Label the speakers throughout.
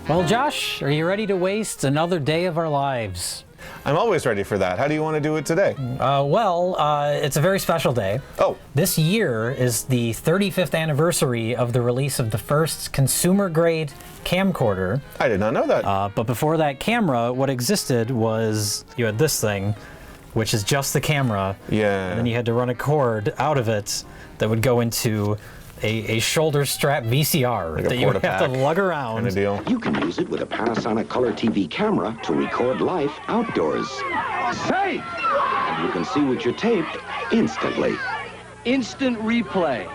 Speaker 1: Well, Josh, are you ready to waste another day of our lives?
Speaker 2: I'm always ready for that. How do you want to do it today?
Speaker 1: It's a very special day.
Speaker 2: Oh.
Speaker 1: This year is the 35th anniversary of the release of the first consumer-grade camcorder.
Speaker 2: I did not know that.
Speaker 1: But before that camera, what existed was you had this thing, which is just the camera.
Speaker 2: Yeah.
Speaker 1: And then you had to run a cord out of it that would go into a shoulder strap VCR
Speaker 2: like
Speaker 1: that you would have to lug around.
Speaker 2: Kind of deal.
Speaker 3: You can use it with a Panasonic Color TV camera to record life outdoors. Safe! And you can see what you taped instantly.
Speaker 4: Instant replay.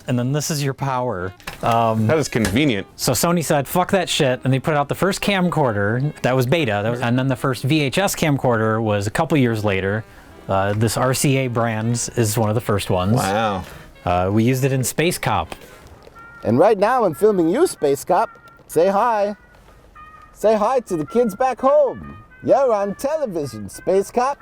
Speaker 1: And then this is your power.
Speaker 2: That is convenient.
Speaker 1: So Sony said, fuck that shit, and they put out the first camcorder. That was beta. And then the first VHS camcorder was a couple years later. This RCA brand is one of the first ones.
Speaker 2: Wow.
Speaker 1: We used it in Space Cop.
Speaker 5: And right now I'm filming you, Space Cop. Say hi. Say hi to the kids back home. You're on television, Space Cop.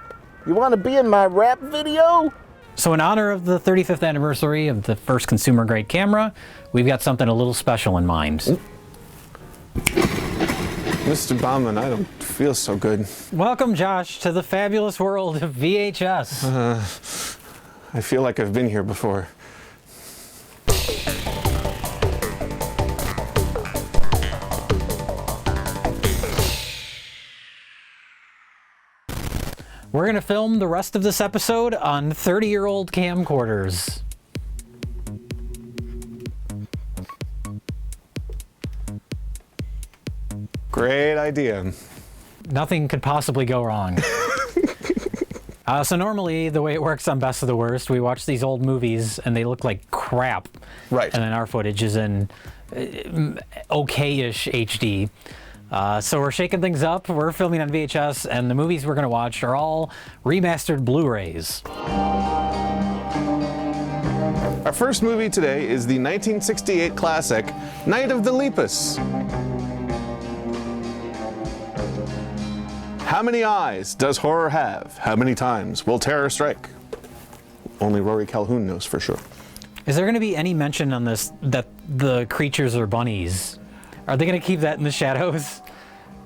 Speaker 5: You want to be in my rap video?
Speaker 1: So in honor of the 35th anniversary of the first consumer-grade camera, we've got something a little special in mind.
Speaker 2: Mr. Bauman, I don't feel so good.
Speaker 1: Welcome, Josh, to the fabulous world of VHS.
Speaker 2: I feel like I've been here before.
Speaker 1: We're going to film the rest of this episode on 30-year-old camcorders.
Speaker 2: Great idea.
Speaker 1: Nothing could possibly go wrong. So normally, the way it works on Best of the Worst, we watch these old movies and they look like crap.
Speaker 2: Right.
Speaker 1: And then our footage is in okay-ish HD. So we're shaking things up. We're filming on VHS, and the movies we're going to watch are all remastered Blu-rays.
Speaker 2: Our first movie today is the 1968 classic, Night of the Lepus. How many eyes does horror have? How many times will terror strike? Only Rory Calhoun knows for sure.
Speaker 1: Is there going to be any mention on this that the creatures are bunnies? Are they going to keep that in the shadows?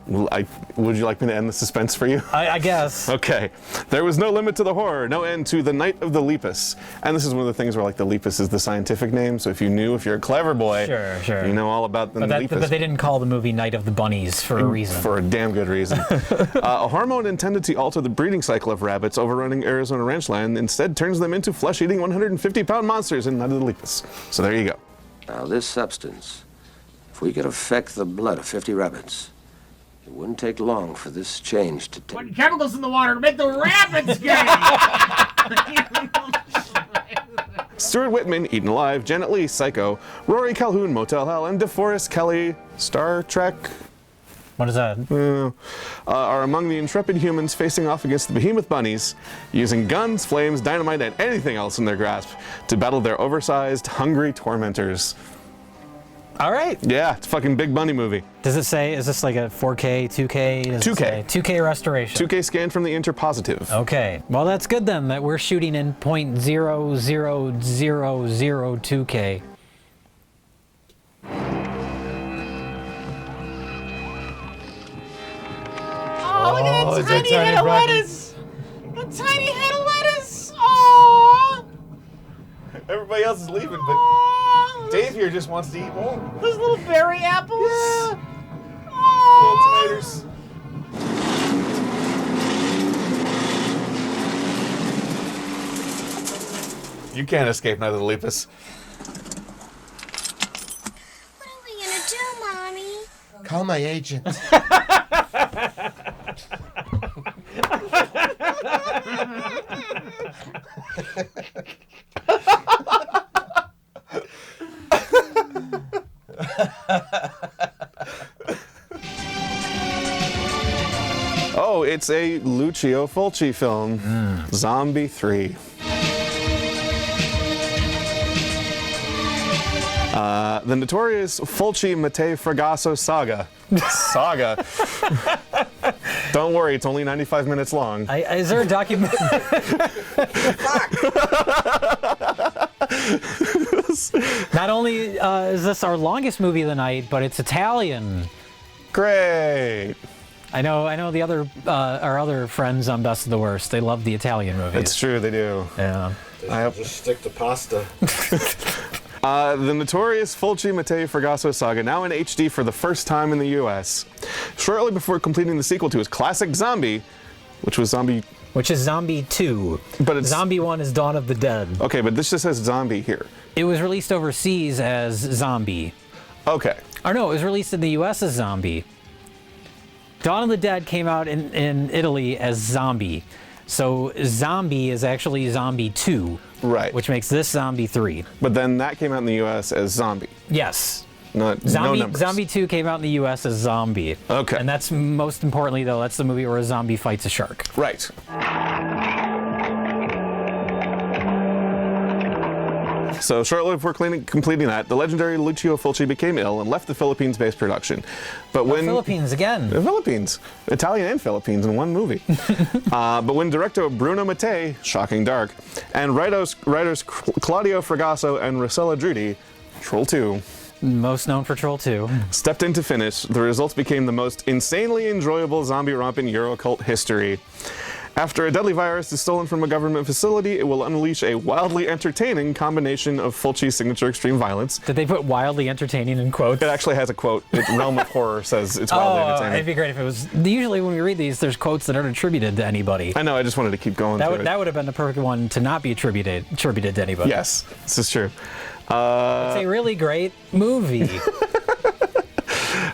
Speaker 2: Would you like me to end the suspense for you?
Speaker 1: I guess.
Speaker 2: Okay. There was no limit to the horror, no end to the Night of the Lepus. And this is one of the things where, like, the Lepus is the scientific name, so if you're a clever boy,
Speaker 1: sure.
Speaker 2: you know all about the Lepus.
Speaker 1: But they didn't call the movie Night of the Bunnies for a reason.
Speaker 2: For a damn good reason. A hormone intended to alter the breeding cycle of rabbits overrunning Arizona ranchland instead turns them into flesh-eating 150-pound monsters in Night of the Lepus. So there you go.
Speaker 3: Now, this substance, if we could affect the blood of 50 rabbits, it wouldn't take long for this change to take.
Speaker 4: Putting chemicals in the water to make the rabbits gay!
Speaker 2: Stuart Whitman, Eaten Alive, Janet Leigh, Psycho, Rory Calhoun, Motel Hell, and DeForest Kelley, Star Trek,
Speaker 1: What is that?
Speaker 2: are among the intrepid humans facing off against the behemoth bunnies, using guns, flames, dynamite, and anything else in their grasp to battle their oversized, hungry tormentors.
Speaker 1: All right.
Speaker 2: Yeah, it's a fucking big bunny movie.
Speaker 1: Does it say, is this like a 4K, 2K?
Speaker 2: 2K.
Speaker 1: 2K restoration.
Speaker 2: 2K scanned from the interpositive.
Speaker 1: Okay. Well, that's good then, that we're shooting in .00002K.
Speaker 4: Oh, look at that tiny head of lettuce! A tiny head of lettuce! Aww!
Speaker 2: Everybody else is leaving, but
Speaker 4: Aww!
Speaker 2: Dave here just wants to eat more.
Speaker 4: Those little berry apples!
Speaker 2: Yeah.
Speaker 4: Aww!
Speaker 2: Little tomatoes. You can't escape Night of the Lepus.
Speaker 6: What are we gonna do, Mommy?
Speaker 7: Call my agent.
Speaker 2: Oh, it's a Lucio Fulci film, Zombie 3. The notorious Fulci-Mattei Fragasso saga. Saga. Don't worry, it's only 95 minutes long.
Speaker 1: Is there a document? Not only is this our longest movie of the night, but it's Italian.
Speaker 2: Great.
Speaker 1: I know the other our other friends on Best of the Worst. They love the Italian movies.
Speaker 2: It's true, they do.
Speaker 1: Yeah.
Speaker 5: Just stick to pasta.
Speaker 2: The notorious Fulci Mattei Fragasso saga, now in HD for the first time in the US. Shortly before completing the sequel to his classic Zombie, which is Zombie
Speaker 1: 2.
Speaker 2: But it's
Speaker 1: Zombie 1 is Dawn of the Dead.
Speaker 2: Okay, but this just says Zombie here.
Speaker 1: It was released overseas as Zombie.
Speaker 2: Okay.
Speaker 1: Or no, it was released in the US as Zombie. Dawn of the Dead came out in Italy as Zombie. So Zombie is actually Zombie 2.
Speaker 2: Right.
Speaker 1: Which makes this Zombie 3.
Speaker 2: But then that came out in the US as Zombie.
Speaker 1: Yes.
Speaker 2: No numbers.
Speaker 1: Zombie 2 came out in the US as Zombie.
Speaker 2: Okay.
Speaker 1: And that's most importantly, though, that's the movie where a zombie fights a shark.
Speaker 2: Right. So shortly before completing that, the legendary Lucio Fulci became ill and left the Philippines-based production. But when
Speaker 1: Philippines again.
Speaker 2: The Philippines, Italian and Philippines in one movie. But when director Bruno Mattei, shocking dark, and writers Claudio Fragasso and Rossella Drudi, Troll 2,
Speaker 1: most known for Troll 2,
Speaker 2: stepped in to finish, the results became the most insanely enjoyable zombie romp in Eurocult history. After a deadly virus is stolen from a government facility, it will unleash a wildly entertaining combination of Fulci's signature extreme violence.
Speaker 1: Did they put wildly entertaining in quotes?
Speaker 2: It actually has a quote. Realm of Horror says it's wildly entertaining.
Speaker 1: It'd be great if it was. Usually when we read these, there's quotes that aren't attributed to anybody.
Speaker 2: I know, I just wanted to keep going
Speaker 1: That
Speaker 2: through
Speaker 1: would,
Speaker 2: it.
Speaker 1: that would have been the perfect one to not be attributed to anybody.
Speaker 2: Yes, this is true.
Speaker 1: It's a really great movie.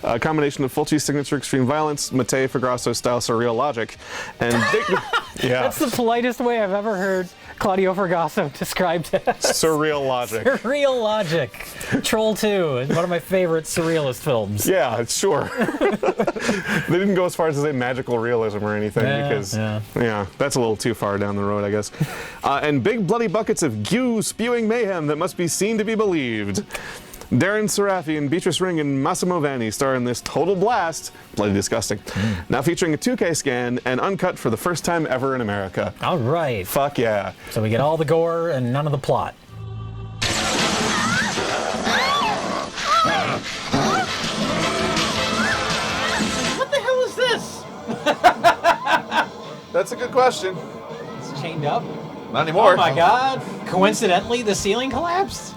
Speaker 2: A combination of Fulci's signature extreme violence, Mattei Fragasso style surreal logic, and yeah,
Speaker 1: That's the politest way I've ever heard Claudio Fragasso described it.
Speaker 2: surreal logic.
Speaker 1: Surreal logic. Troll 2 is one of my favorite surrealist films.
Speaker 2: Yeah, sure. They didn't go as far as to say magical realism or anything because yeah, that's a little too far down the road, I guess. And big bloody buckets of goo spewing mayhem that must be seen to be believed. Darren Sarafian, Beatrice Ring, and Massimo Vanni star in this total blast, bloody disgusting, now featuring a 2K scan and uncut for the first time ever in America.
Speaker 1: All right.
Speaker 2: Fuck yeah.
Speaker 1: So we get all the gore and none of the plot.
Speaker 4: What the hell is this?
Speaker 2: That's a good question.
Speaker 1: It's chained up.
Speaker 2: Not anymore.
Speaker 1: Oh my god. Coincidentally, the ceiling collapsed?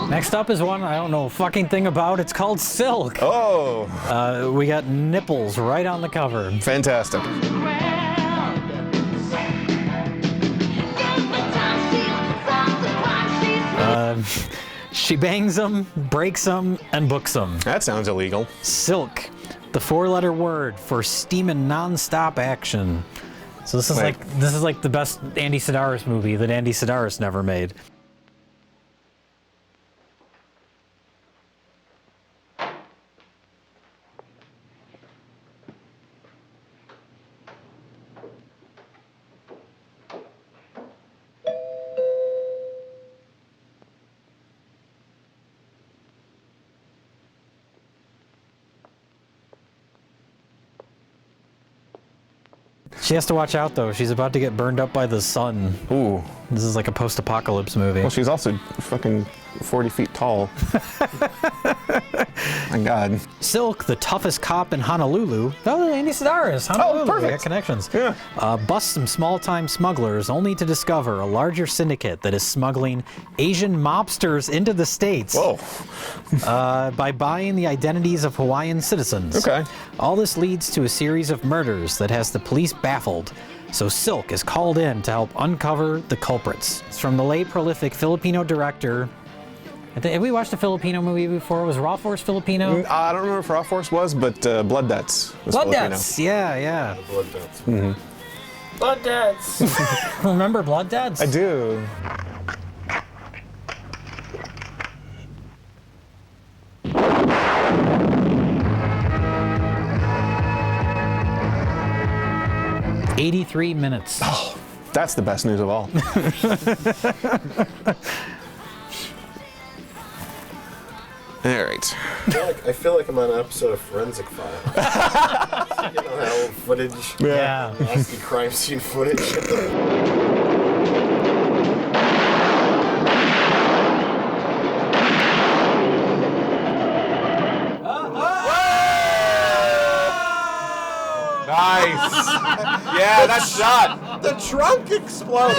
Speaker 1: Next up is one I don't know a fucking thing about. It's called Silk.
Speaker 2: Oh.
Speaker 1: We got nipples right on the cover.
Speaker 2: Fantastic.
Speaker 1: She bangs them, breaks them, and books them.
Speaker 2: That sounds illegal.
Speaker 1: Silk, the four-letter word for steaming non-stop action. So this is like the best Andy Sedaris movie that Andy Sedaris never made. She has to watch out, though. She's about to get burned up by the sun.
Speaker 2: Ooh.
Speaker 1: This is like a post-apocalypse movie.
Speaker 2: Well, she's also fucking 40 feet tall. My God.
Speaker 1: Silk, the toughest cop in Honolulu. Oh, Andy Sedaris. Honolulu.
Speaker 2: Oh, perfect.
Speaker 1: We got connections.
Speaker 2: Yeah.
Speaker 1: Busts some small-time smugglers, only to discover a larger syndicate that is smuggling Asian mobsters into the States.
Speaker 2: Whoa.
Speaker 1: By buying the identities of Hawaiian citizens.
Speaker 2: Okay.
Speaker 1: All this leads to a series of murders that has the police baffled. So Silk is called in to help uncover the culprits. It's from the late prolific Filipino director. Have we watched a Filipino movie before? Was Raw Force Filipino?
Speaker 2: I don't remember if Raw Force was, but Blood Debts was
Speaker 1: Blood
Speaker 2: Filipino.
Speaker 1: Debts, yeah.
Speaker 5: Blood Debts.
Speaker 2: Mm-hmm.
Speaker 4: Blood Debts.
Speaker 1: Remember Blood Debts?
Speaker 2: I do.
Speaker 1: "83 minutes.
Speaker 2: Oh, that's the best news of all. All right.
Speaker 5: I feel like I'm on an episode of Forensic Files. You know how footage.
Speaker 1: Yeah.
Speaker 5: Nasty crime scene footage.
Speaker 2: Nice. Yeah, that shot.
Speaker 5: The trunk exploded.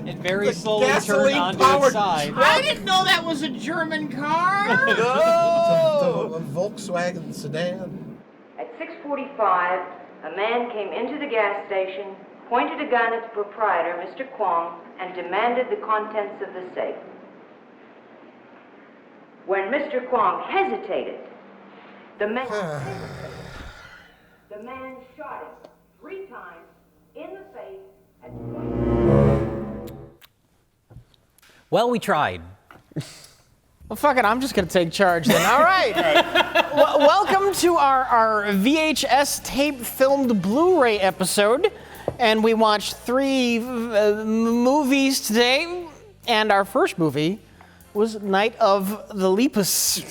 Speaker 1: It very slowly turned onto its
Speaker 5: gasoline-powered
Speaker 1: side.
Speaker 4: I didn't know that was a German car.
Speaker 5: No! A Volkswagen sedan.
Speaker 7: At 6:45, a man came into the gas station, pointed a gun at the proprietor, Mr. Kwong, and demanded the contents of the safe. When Mr. Kwong hesitated, the man shot him 3 times in the face at
Speaker 1: Well, we tried.
Speaker 4: Well, fuck it, I'm just gonna take charge then. All right. Welcome to our VHS tape filmed Blu-ray episode. And we watched 3 movies today. And our first movie was Night of the Lepus.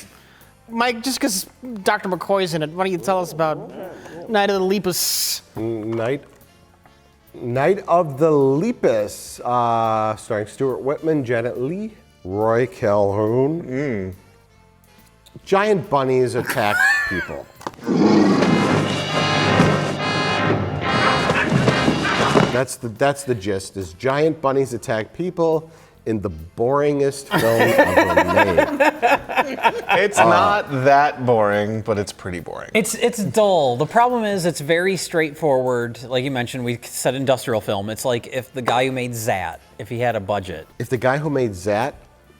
Speaker 4: Mike, just because Dr. McCoy's in it, why don't you tell us about Night of the Lepus?
Speaker 8: Night of the Lepus, starring Stuart Whitman, Janet Leigh, Roy Calhoun. Giant bunnies attack people. That's the gist, is giant bunnies attack people in the boringest film ever made.
Speaker 2: It's not that boring, but it's pretty boring.
Speaker 1: It's dull. The problem is it's very straightforward. Like you mentioned, we said industrial film. It's like if the guy who made Zat, if he had a budget.
Speaker 8: If the guy who made Zat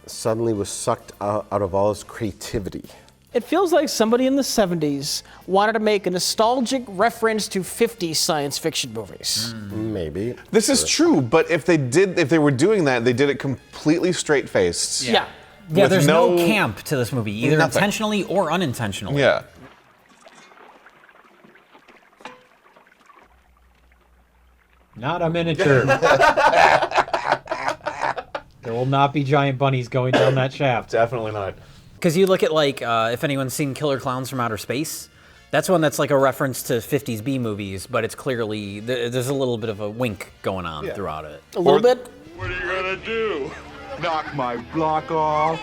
Speaker 8: suddenly was sucked out of all his creativity.
Speaker 4: It feels like somebody in the 70s wanted to make a nostalgic reference to 50s science fiction movies.
Speaker 8: Maybe.
Speaker 2: This is true, but if they were doing that, they did it completely straight-faced.
Speaker 4: Yeah.
Speaker 1: Yeah,
Speaker 2: With
Speaker 1: there's no camp to this movie, either
Speaker 2: Nothing.
Speaker 1: intentionally or unintentionally.
Speaker 2: Yeah.
Speaker 9: Not a miniature. There will not be giant bunnies going down that shaft.
Speaker 2: Definitely not.
Speaker 1: Because you look at, like, if anyone's seen Killer Klowns from Outer Space, that's one that's like a reference to 50s B movies, but it's clearly, there's a little bit of a wink going on throughout it.
Speaker 4: A little bit?
Speaker 10: What are you gonna do? Knock my block off?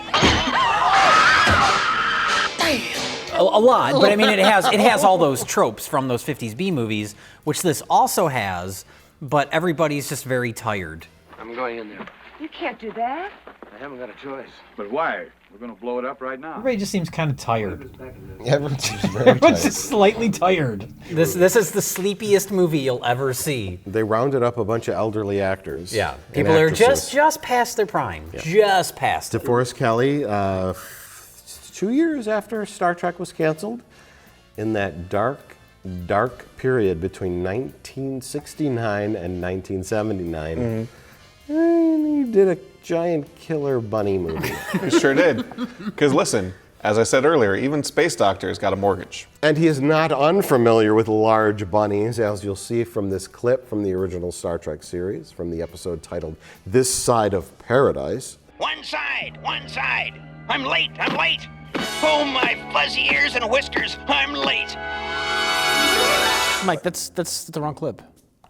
Speaker 1: A lot, but I mean, it has all those tropes from those 50s B movies, which this also has, but everybody's just very tired.
Speaker 11: I'm going in there.
Speaker 7: You can't do that.
Speaker 11: I haven't got a choice.
Speaker 10: But why? We're gonna blow it up right now.
Speaker 9: Everybody just seems kind of tired.
Speaker 8: Everyone's just very
Speaker 9: Everyone's
Speaker 8: tired.
Speaker 9: just slightly tired.
Speaker 1: This is the sleepiest movie you'll ever see.
Speaker 8: They rounded up a bunch of elderly actors.
Speaker 1: Yeah,
Speaker 8: and
Speaker 1: people are
Speaker 8: actresses.
Speaker 1: just past their prime. Just past it.
Speaker 8: DeForest Kelley, 2 years after Star Trek was canceled, in that dark period between 1969 and 1979, he did a giant killer bunny movie.
Speaker 2: He sure did. Because listen, as I said earlier, even Space Doctor's got a mortgage.
Speaker 8: And he is not unfamiliar with large bunnies, as you'll see from this clip from the original Star Trek series, from the episode titled This Side of Paradise.
Speaker 12: One side, one side. I'm late, I'm late. Oh, my fuzzy ears and whiskers, I'm late.
Speaker 4: Mike, that's the wrong clip.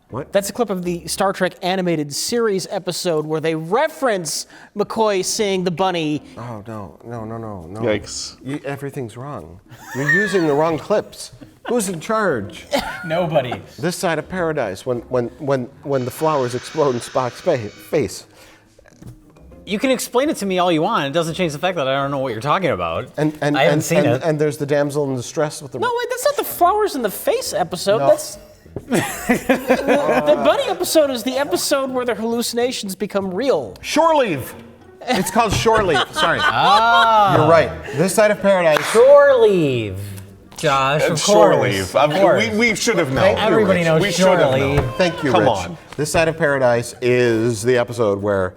Speaker 8: What?
Speaker 4: That's a clip of the Star Trek animated series episode where they reference McCoy saying the bunny.
Speaker 8: Oh, no.
Speaker 2: Yikes.
Speaker 8: Everything's wrong. You're using the wrong clips. Who's in charge?
Speaker 1: Nobody.
Speaker 8: This Side of Paradise, when the flowers explode in Spock's face.
Speaker 1: You can explain it to me all you want. It doesn't change the fact that I don't know what you're talking about.
Speaker 8: And
Speaker 1: I haven't seen it.
Speaker 8: And there's the damsel in distress with the...
Speaker 4: No, wait, that's not the flowers in the face episode.
Speaker 8: No.
Speaker 4: That's the bunny episode is the episode where their hallucinations become real.
Speaker 8: Shore Leave. It's called Shore Leave. Sorry. You're right. This Side of Paradise.
Speaker 1: Shore Leave. Josh, of
Speaker 2: Shore
Speaker 1: course.
Speaker 2: Leave.
Speaker 1: Of course.
Speaker 2: We should have known.
Speaker 1: Everybody knows
Speaker 2: We
Speaker 1: Shore
Speaker 2: should have
Speaker 1: Leave.
Speaker 2: known.
Speaker 8: Thank you,
Speaker 2: Come
Speaker 8: Rich.
Speaker 2: on.
Speaker 8: This Side of Paradise is the episode where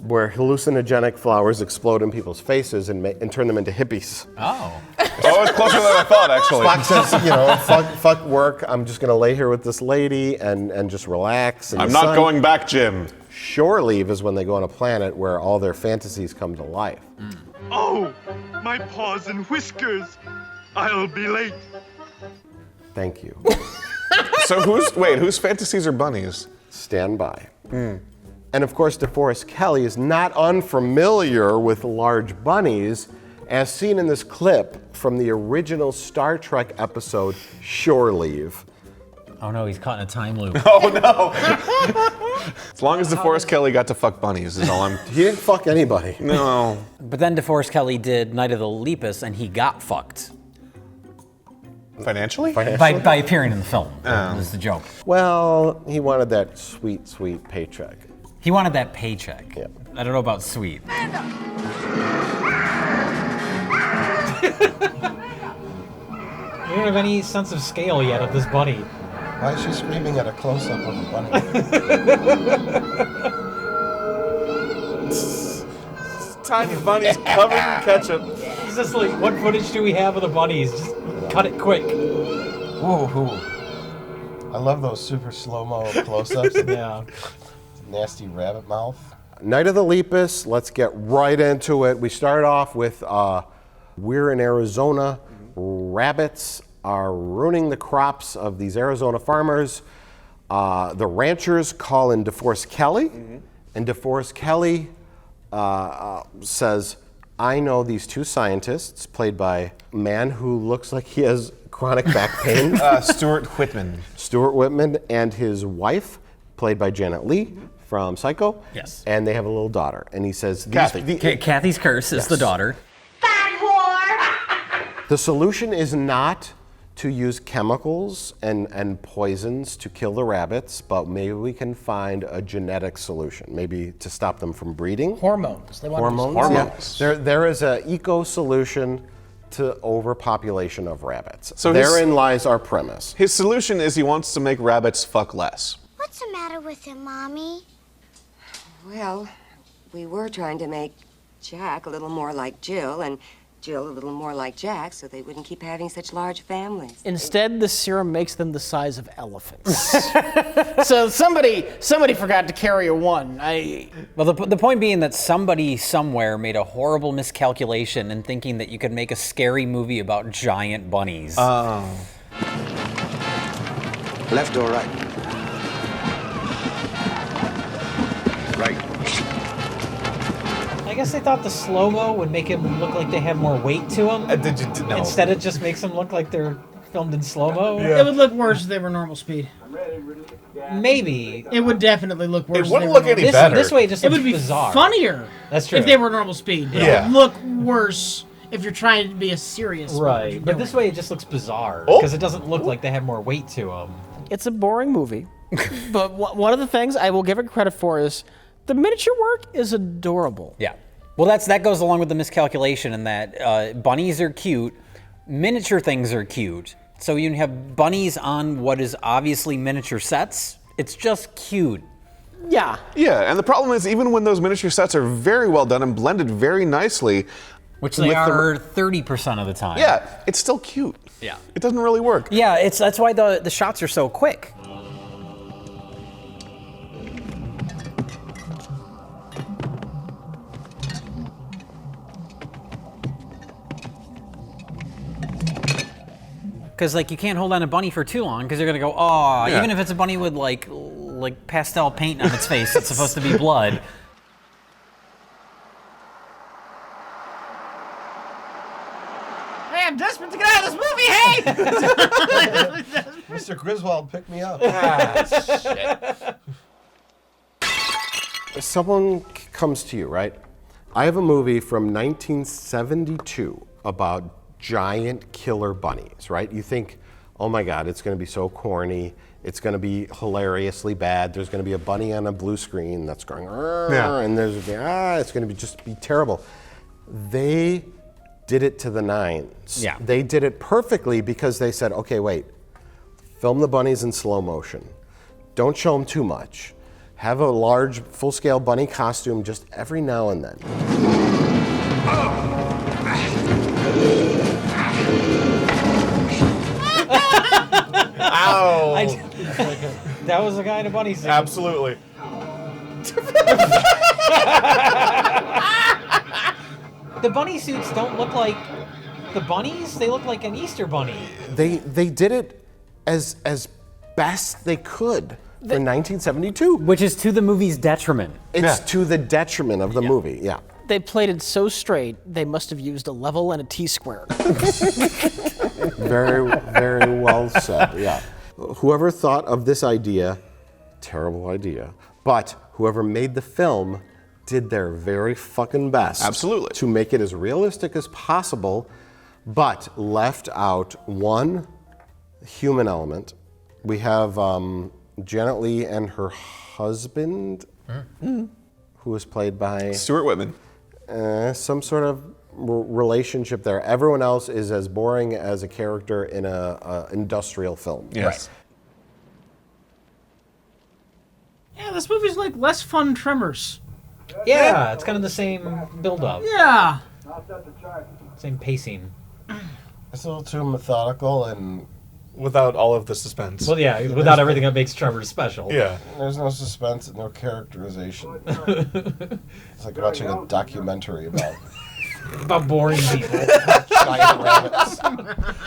Speaker 8: hallucinogenic flowers explode in people's faces and turn them into hippies.
Speaker 1: Oh.
Speaker 2: Oh, it's closer than I thought, actually.
Speaker 8: Spock says, fuck work. I'm just going to lay here with this lady and just relax.
Speaker 2: I'm not going back, Jim.
Speaker 8: Shore Leave is when they go on a planet where all their fantasies come to life.
Speaker 10: Oh, my paws and whiskers. I'll be late.
Speaker 8: Thank you.
Speaker 2: So whose fantasies are bunnies?
Speaker 8: Stand by. And of course, DeForest Kelley is not unfamiliar with large bunnies, as seen in this clip from the original Star Trek episode Shore Leave.
Speaker 1: Oh no, he's caught in a time loop.
Speaker 2: Oh no! As long as DeForest Kelley got to fuck bunnies is all I'm...
Speaker 8: He didn't fuck anybody.
Speaker 2: No.
Speaker 1: But then DeForest Kelley did Night of the Lepus, and he got fucked.
Speaker 2: Financially?
Speaker 1: By appearing in the film. That was the joke.
Speaker 8: Well, he wanted that sweet, sweet paycheck.
Speaker 1: He wanted that paycheck.
Speaker 8: Yeah.
Speaker 1: I don't know about sweet.
Speaker 9: We don't have any sense of scale yet of this bunny.
Speaker 5: Why is she screaming at a close-up of a bunny?
Speaker 2: Tiny bunnies covered in ketchup.
Speaker 9: It's just like, what footage do we have of the bunnies? Just cut it quick.
Speaker 1: Whoa.
Speaker 5: I love those super slow-mo close-ups.
Speaker 9: Yeah.
Speaker 5: Nasty rabbit mouth.
Speaker 8: Night of the Lepus, let's get right into it. We start off with, we're in Arizona. Rabbits are ruining the crops of these Arizona farmers. The ranchers call in DeForest Kelley, and DeForest Kelley says, I know these two scientists, played by a man who looks like he has chronic back pain.
Speaker 2: Stuart Whitman.
Speaker 8: Stuart Whitman and his wife, played by Janet Leigh from Psycho.
Speaker 1: Yes.
Speaker 8: And they have a little daughter. And he says,
Speaker 1: Kathy's curse is the daughter.
Speaker 8: the solution is not to use chemicals and poisons to kill the rabbits, but maybe we can find a genetic solution, maybe to stop them from breeding.
Speaker 4: Hormones. They want
Speaker 8: Hormones. Yeah. There is an eco solution to overpopulation of rabbits.
Speaker 2: So
Speaker 8: therein lies our premise.
Speaker 2: His solution is he wants to make rabbits fuck less.
Speaker 6: What's the matter with him, Mommy?
Speaker 13: Well, we were trying to make Jack a little more like Jill and Jill a little more like Jack so they wouldn't keep having such large families.
Speaker 4: Instead, the serum makes them the size of elephants. So somebody forgot to carry a one.
Speaker 1: Well, the point being that somebody somewhere made a horrible miscalculation in thinking that you could make a scary movie about giant bunnies.
Speaker 3: Oh. Left or right? Right.
Speaker 9: I guess they thought the slow-mo would make them look like they have more weight to them.
Speaker 2: No.
Speaker 9: Instead, it just makes them look like they're filmed in slow-mo.
Speaker 4: It would look worse if they were normal speed.
Speaker 9: Maybe.
Speaker 4: It would definitely look worse.
Speaker 9: It wouldn't look any better. This way it just
Speaker 4: it
Speaker 9: looks
Speaker 4: would be
Speaker 9: bizarre.
Speaker 4: funnier.
Speaker 9: That's true.
Speaker 4: If they were normal speed. It would look worse if you're trying to be a serious.
Speaker 9: Right. But this way it just looks bizarre because it doesn't look like they have more weight to them.
Speaker 4: It's a boring movie, but one of the things I will give it credit for is the miniature work is adorable.
Speaker 1: Yeah. Well, that goes along with the miscalculation in that bunnies are cute, miniature things are cute. So you have bunnies on what is obviously miniature sets. It's just cute.
Speaker 4: Yeah.
Speaker 2: Yeah, and the problem is even when those miniature sets are very well done and blended very nicely,
Speaker 1: which they are 30% of the time.
Speaker 2: Yeah, it's still cute.
Speaker 1: Yeah.
Speaker 2: It doesn't really work.
Speaker 1: Yeah, that's why the shots are so quick. Because like you can't hold on a bunny for too long because they're gonna go, oh,
Speaker 2: Yeah.
Speaker 1: even if it's a bunny with like pastel paint on its face, it's supposed to be blood.
Speaker 4: Hey, I'm desperate to get out of this movie. Hey!
Speaker 5: Mr. Griswold, pick me up.
Speaker 8: Someone comes to you, right? I have a movie from 1972 about giant killer bunnies, right? You think, oh my God, it's going to be so corny. It's going to be hilariously bad. There's going to be a bunny on a blue screen that's going, and there's it's going to just be terrible. They did it to the nines.
Speaker 1: Yeah.
Speaker 8: They did it perfectly because they said, okay, wait, film the bunnies in slow motion. Don't show them too much. Have a large, full-scale bunny costume just every now and then.
Speaker 2: Ow!
Speaker 9: That was a guy in a bunny suit.
Speaker 2: Absolutely.
Speaker 9: The bunny suits don't look like the bunnies. They look like an Easter bunny.
Speaker 8: They did it as best they could for 1972.
Speaker 1: Which is to the movie's detriment.
Speaker 8: It's to the detriment of the movie, yeah.
Speaker 4: They played it so straight, they must have used a level and a T-square.
Speaker 8: Very, very well said, yeah. Whoever thought of this idea, terrible idea, but whoever made the film did their very fucking best.
Speaker 2: Absolutely.
Speaker 8: To make it as realistic as possible, but left out one human element. We have Janet Leigh and her husband, who was played by
Speaker 2: Stuart Whitman.
Speaker 8: Some sort of relationship there. Everyone else is as boring as a character in a industrial film.
Speaker 2: Yes.
Speaker 14: Yeah, this movie's like less fun Tremors.
Speaker 9: Yeah, it's kind of the same build-up.
Speaker 14: Yeah.
Speaker 9: Same pacing.
Speaker 8: It's a little too methodical and
Speaker 2: without all of the suspense.
Speaker 9: Well, yeah, without everything that makes Tremors special.
Speaker 2: Yeah.
Speaker 8: There's no suspense and no characterization. It's like watching a documentary
Speaker 9: about boring people.
Speaker 8: Giant rabbits.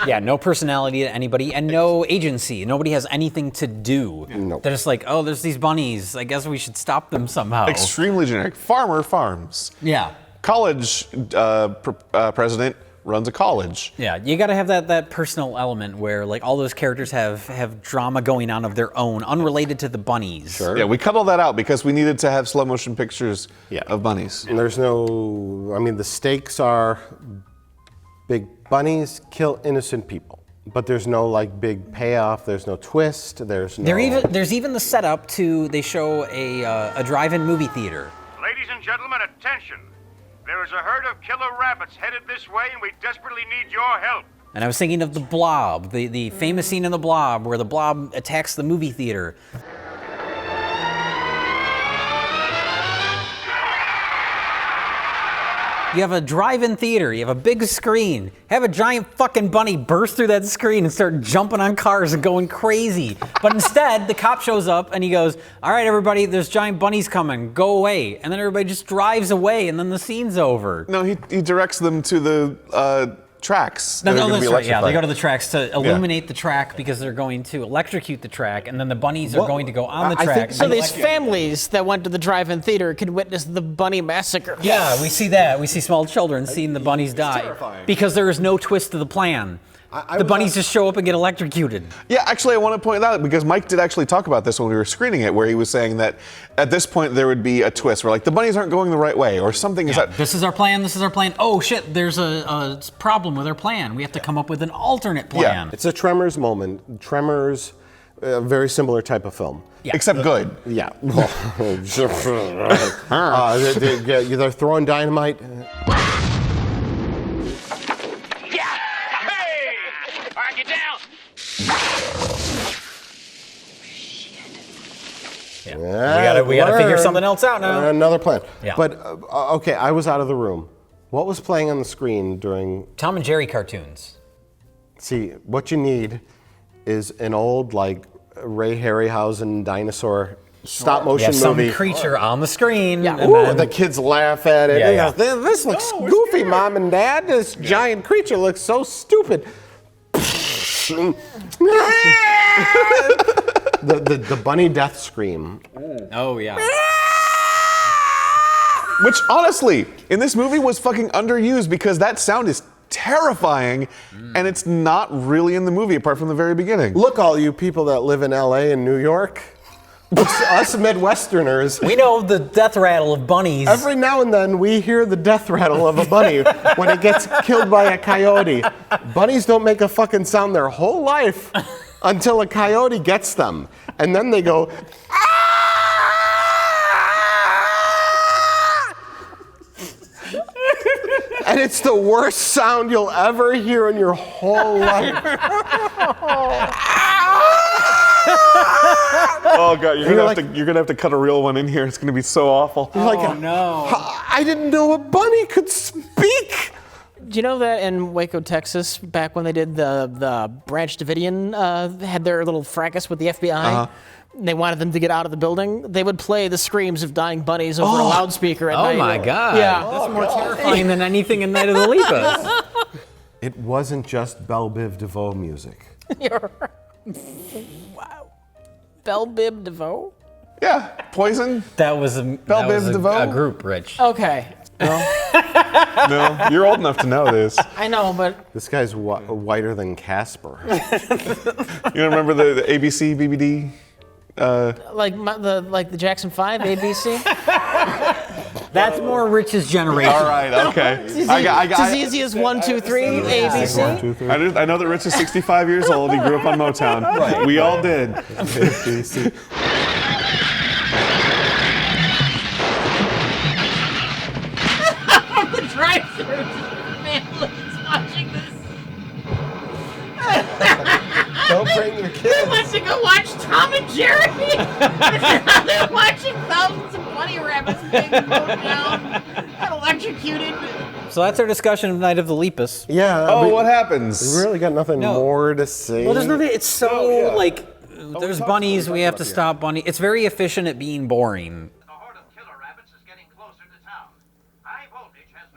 Speaker 1: Yeah, no personality to anybody and no agency. Nobody has anything to do.
Speaker 8: Nope.
Speaker 1: They're just like, oh, there's these bunnies. I guess we should stop them somehow.
Speaker 2: Extremely generic. Farmer farms.
Speaker 1: Yeah.
Speaker 2: College president runs a college.
Speaker 1: Yeah, you got to have that personal element where like all those characters have drama going on of their own, unrelated to the bunnies.
Speaker 8: Sure.
Speaker 2: Yeah, we cut all that out because we needed to have slow motion pictures of bunnies.
Speaker 8: And there's no, I mean, the stakes are big bunnies kill innocent people. But there's no like big payoff, there's no twist, there's no...
Speaker 1: There's even the setup to, they show a drive-in movie theater.
Speaker 15: Ladies and gentlemen, attention. There is a herd of killer rabbits headed this way, and we desperately need your help.
Speaker 1: And I was thinking of the Blob, the famous scene in the Blob where the Blob attacks the movie theater. You have a drive-in theater, you have a big screen, have a giant fucking bunny burst through that screen and start jumping on cars and going crazy. But instead, the cop shows up and he goes, all right, everybody, there's giant bunnies coming, go away. And then everybody just drives away and then the scene's over.
Speaker 2: No, he directs them to the tracks.
Speaker 1: No, that's right. Yeah, they go to the tracks to illuminate the track because they're going to electrocute the track, and then the bunnies are going to go on the track.
Speaker 4: So these families that went to the drive-in theater could witness the bunny massacre.
Speaker 1: Yeah, we see that. We see small children seeing the bunnies die
Speaker 2: terrifying.
Speaker 1: because there is no twist to the plan. The bunnies just show up and get electrocuted.
Speaker 2: Yeah, actually, I want to point out because Mike did actually talk about this when we were screening it, where he was saying that at this point there would be a twist where like the bunnies aren't going the right way or something is that.
Speaker 1: This is our plan. This is our plan. Oh shit! There's a problem with our plan. We have to come up with an alternate plan.
Speaker 8: Yeah, it's a Tremors moment. Tremors, a very similar type of film.
Speaker 1: Yeah.
Speaker 2: Except good.
Speaker 8: Yeah. They're throwing dynamite.
Speaker 1: Yeah, we gotta figure something else out now.
Speaker 8: Another plan.
Speaker 1: Yeah.
Speaker 8: But okay, I was out of the room. What was playing on the screen during
Speaker 1: Tom and Jerry cartoons?
Speaker 8: See, what you need is an old like Ray Harryhausen dinosaur stop motion
Speaker 1: some
Speaker 8: movie.
Speaker 1: Creature on the screen.
Speaker 8: Yeah.
Speaker 1: And then
Speaker 8: the kids laugh at it.
Speaker 1: Yeah,
Speaker 8: This looks goofy, Mom and Dad. This giant creature looks so stupid. The bunny death scream.
Speaker 1: Oh yeah.
Speaker 2: Which honestly, in this movie was fucking underused because that sound is terrifying and it's not really in the movie apart from the very beginning.
Speaker 8: Look, all you people that live in LA and New York, us Midwesterners.
Speaker 1: We know the death rattle of bunnies.
Speaker 8: Every now and then we hear the death rattle of a bunny when it gets killed by a coyote. Bunnies don't make a fucking sound their whole life until a coyote gets them. And then they go, and it's the worst sound you'll ever hear in your whole life.
Speaker 2: Oh god, you're gonna have to cut a real one in here. It's gonna be so awful.
Speaker 8: Oh
Speaker 1: no!
Speaker 8: I didn't know a bunny could speak.
Speaker 4: Do you know that in Waco, Texas, back when they did the Branch Davidian had their little fracas with the FBI? They wanted them to get out of the building. They would play the screams of dying bunnies over a loudspeaker at night.
Speaker 1: Oh my god!
Speaker 4: Yeah,
Speaker 1: that's more terrifying than anything in Night of the Lepus.
Speaker 8: It wasn't just Belle Biv DeVoe music.
Speaker 4: Wow. Bell Bib DeVoe?
Speaker 2: Yeah, Poison.
Speaker 1: That was a group, Rich.
Speaker 4: Okay.
Speaker 2: No, you're old enough to know this.
Speaker 4: I know, but
Speaker 8: This guy's whiter than Casper.
Speaker 2: You don't remember the ABC BBD?
Speaker 4: like the Jackson 5 ABC?
Speaker 1: That's more Rich's generation.
Speaker 2: All right, okay.
Speaker 4: It's as easy as 1, 2, 3 ABC.
Speaker 2: I know that Rich is 65 years old. He grew up on Motown.
Speaker 8: Right.
Speaker 2: We all did.
Speaker 8: ABC.
Speaker 14: The drive-thru. Man, Luke's watching this.
Speaker 8: Don't bring your
Speaker 14: He
Speaker 8: kids.
Speaker 14: wants to go watch Tom and Jerry. They're watching thousands of bunny rabbits being mowed down and electrocuted.
Speaker 1: So that's our discussion of Night of the Lepus.
Speaker 8: Yeah.
Speaker 2: Oh, what happens?
Speaker 8: We really got nothing more to say.
Speaker 1: Well, there's nothing. It's so there's bunnies. We have to stop bunny. It's very efficient at being boring.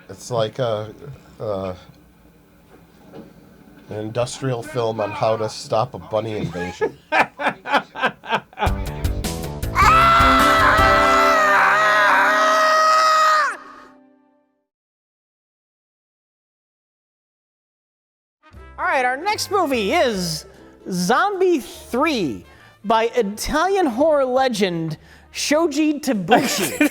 Speaker 8: It's like an industrial film on how to stop a bunny invasion.
Speaker 4: All right, our next movie is Zombie 3 by Italian horror legend Shoji Tabuchi.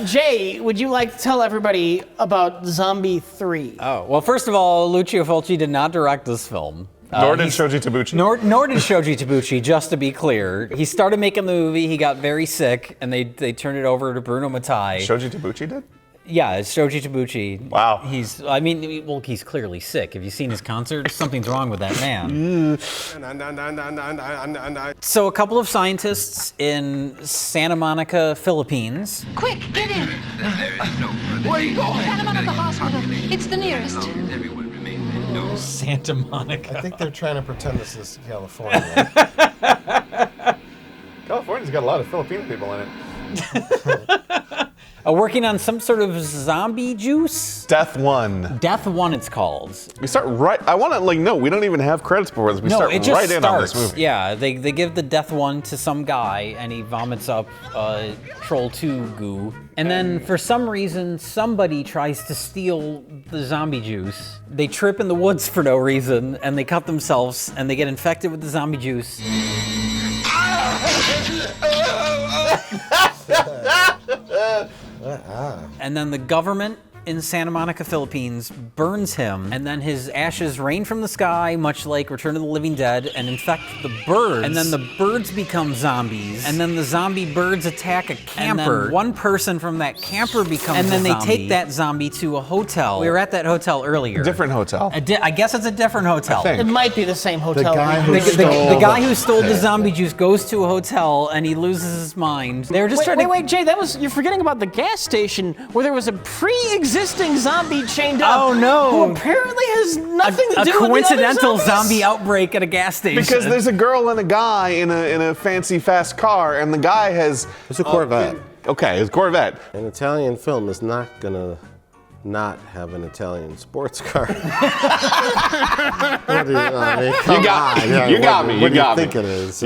Speaker 4: Jay, would you like to tell everybody about Zombie 3?
Speaker 1: Oh, well, first of all, Lucio Fulci did not direct this film.
Speaker 2: Nor did Shoji Tabuchi.
Speaker 1: Nor did Shoji Tabuchi, just to be clear. He started making the movie, he got very sick, and they turned it over to Bruno Mattei.
Speaker 2: Shoji Tabuchi did?
Speaker 1: Yeah, it's Shoji Tabuchi.
Speaker 2: Wow.
Speaker 1: He's clearly sick. Have you seen his concert? Something's wrong with that man. So a couple of scientists in Santa Monica, Philippines.
Speaker 16: Quick, get in.
Speaker 10: Where are you going?
Speaker 16: Santa Monica Hospital. It's the nearest.
Speaker 1: Santa Monica.
Speaker 8: I think they're trying to pretend this is California.
Speaker 2: California's got a lot of Filipino people in it.
Speaker 1: Working on some sort of zombie juice?
Speaker 2: Death 1.
Speaker 1: Death 1 it's called.
Speaker 2: We start right, I want to, we don't even have credits before this. We start
Speaker 1: it just
Speaker 2: right in on this movie.
Speaker 1: Yeah, they give the Death 1 to some guy, and he vomits up Troll 2 goo. And then, for some reason, somebody tries to steal the zombie juice. They trip in the woods for no reason, and they cut themselves, and they get infected with the zombie juice. And then the government in Santa Monica, Philippines burns him, and then his ashes rain from the sky, much like Return of the Living Dead, and infect the birds. And then the birds become zombies, and then the zombie birds attack a camper. And then one person from that camper becomes a zombie. And then they take that zombie to a hotel. We were at that hotel earlier.
Speaker 2: Different hotel.
Speaker 1: I guess it's a different hotel.
Speaker 4: It might be the same hotel.
Speaker 1: The guy who stole the zombie juice goes to a hotel and he loses his mind. They're just trying to...
Speaker 4: Wait, Jay, you're forgetting about the gas station where there was a pre-existing zombie chained up.
Speaker 1: Oh no!
Speaker 4: Who apparently has nothing to do with
Speaker 1: a coincidental
Speaker 4: the other
Speaker 1: zombie outbreak at a gas station.
Speaker 2: Because there's a girl and a guy in a fancy fast car, and the guy has...
Speaker 8: It's a Corvette.
Speaker 2: Okay, it's a Corvette.
Speaker 8: An Italian film is not gonna not have an Italian sports car.
Speaker 2: You got me. You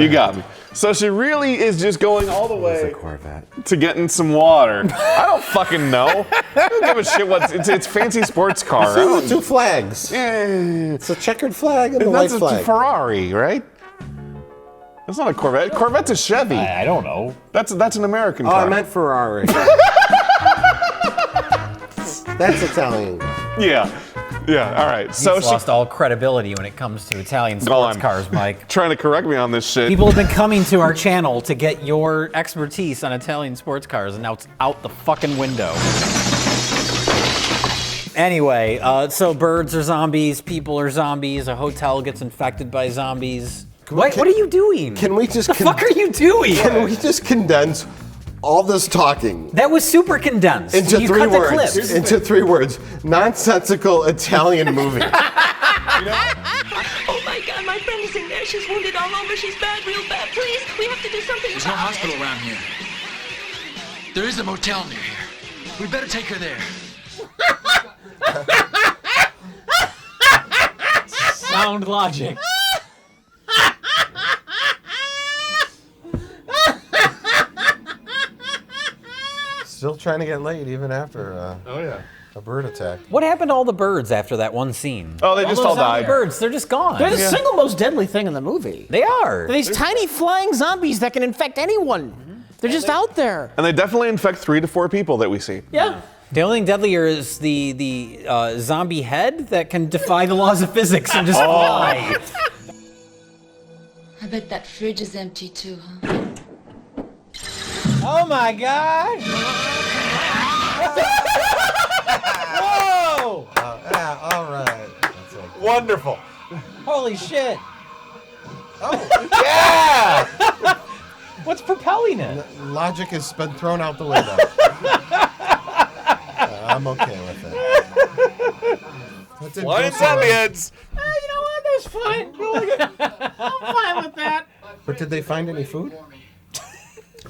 Speaker 2: got me. So she really is just going all the way to getting some water. I don't fucking know. I don't give a shit what it's fancy sports car.
Speaker 8: See the two flags.
Speaker 2: Yeah.
Speaker 8: It's a checkered flag and a white flag.
Speaker 2: That's a Ferrari, right? That's not a Corvette. Corvette's a Chevy.
Speaker 9: I don't know.
Speaker 2: That's an American car.
Speaker 8: Oh, I meant Ferrari. That's Italian.
Speaker 2: Yeah, all right. So
Speaker 1: He's lost all credibility when it comes to Italian sports cars, Mike.
Speaker 2: Trying to correct me on this shit.
Speaker 1: People have been coming to our channel to get your expertise on Italian sports cars, and now it's out the fucking window. Anyway, so birds are zombies, people are zombies, a hotel gets infected by zombies. What are you doing?
Speaker 8: Can we just...
Speaker 1: The fuck are you doing?
Speaker 8: Can we just condense all this talking
Speaker 1: that was super condensed
Speaker 8: into
Speaker 1: you
Speaker 8: 3
Speaker 1: cut
Speaker 8: words?
Speaker 1: The clips.
Speaker 8: Into 3 words. Nonsensical Italian movie.
Speaker 16: Oh my God, my friend is in there. She's wounded all over. She's bad, real bad. Please, we have to do something
Speaker 17: There's no hospital around here. There is a motel near here. We better take her there.
Speaker 9: Sound logic.
Speaker 8: still trying to get laid even after a bird attack.
Speaker 1: What happened to all the birds after that one scene?
Speaker 2: Oh, they just all died.
Speaker 1: Birds, they're just gone.
Speaker 4: They're the single most deadly thing in the movie.
Speaker 1: They are.
Speaker 4: They're these tiny flying zombies that can infect anyone. They're just out there.
Speaker 2: And they definitely infect 3 to 4 people that we see.
Speaker 4: Yeah.
Speaker 1: The only thing deadlier is the zombie head that can defy the laws of physics and just fly.
Speaker 16: I bet that fridge is empty too, huh?
Speaker 1: Oh my gosh! Whoa!
Speaker 8: Yeah, all right. That's okay.
Speaker 2: Wonderful.
Speaker 1: Holy shit!
Speaker 8: Oh,
Speaker 2: yeah!
Speaker 1: What's propelling it?
Speaker 8: Logic has been thrown out the window. I'm okay with it.
Speaker 2: Flying zombie heads.
Speaker 14: You know what? That's fine. I'm fine with that.
Speaker 8: But did they find any food?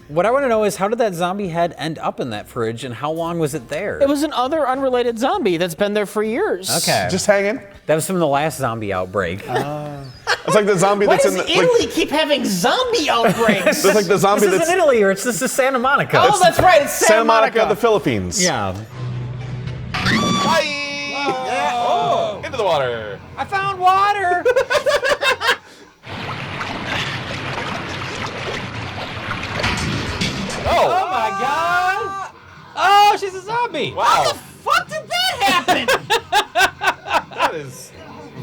Speaker 1: What I want to know is how did that zombie head end up in that fridge and how long was it there?
Speaker 4: It was an other unrelated zombie that's been there for years.
Speaker 1: Okay.
Speaker 2: Just hanging.
Speaker 1: That was from the last zombie outbreak.
Speaker 2: It's like the zombie
Speaker 4: Why
Speaker 2: that's
Speaker 4: does
Speaker 2: in the.
Speaker 4: Italy keep having zombie outbreaks?
Speaker 2: It's like the zombie
Speaker 1: This
Speaker 2: that's
Speaker 1: isn't Italy, or this is Santa Monica.
Speaker 4: Oh, that's right. It's
Speaker 2: Santa Monica, the Philippines.
Speaker 1: Yeah.
Speaker 2: Yeah. Oh, into the water.
Speaker 1: I found water. Oh my god! Oh, she's a zombie!
Speaker 2: Wow.
Speaker 14: How the fuck did that happen?
Speaker 2: That is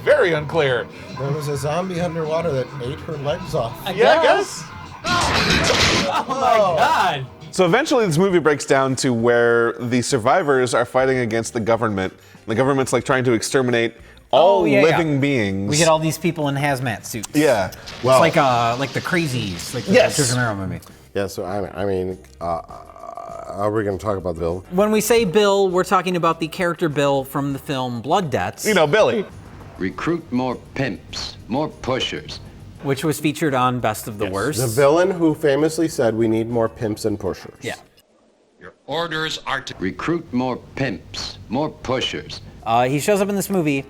Speaker 2: very unclear.
Speaker 8: There was a zombie underwater that ate her legs off.
Speaker 2: I guess.
Speaker 1: Oh my god!
Speaker 2: So eventually this movie breaks down to where the survivors are fighting against the government. The government's like trying to exterminate all living beings.
Speaker 1: We get all these people in hazmat suits.
Speaker 2: Yeah.
Speaker 8: Well,
Speaker 1: It's like the crazies, like the George Romero movie.
Speaker 8: Yeah, so I mean, are we going to talk about Bill?
Speaker 1: When we say Bill, we're talking about the character Bill from the film Blood Debts.
Speaker 2: You know, Billy.
Speaker 11: Recruit more pimps, more pushers.
Speaker 1: Which was featured on Best of the Worst.
Speaker 8: The villain who famously said we need more pimps and pushers.
Speaker 1: Yeah.
Speaker 11: Your orders are to recruit more pimps, more pushers.
Speaker 1: He shows up in this movie,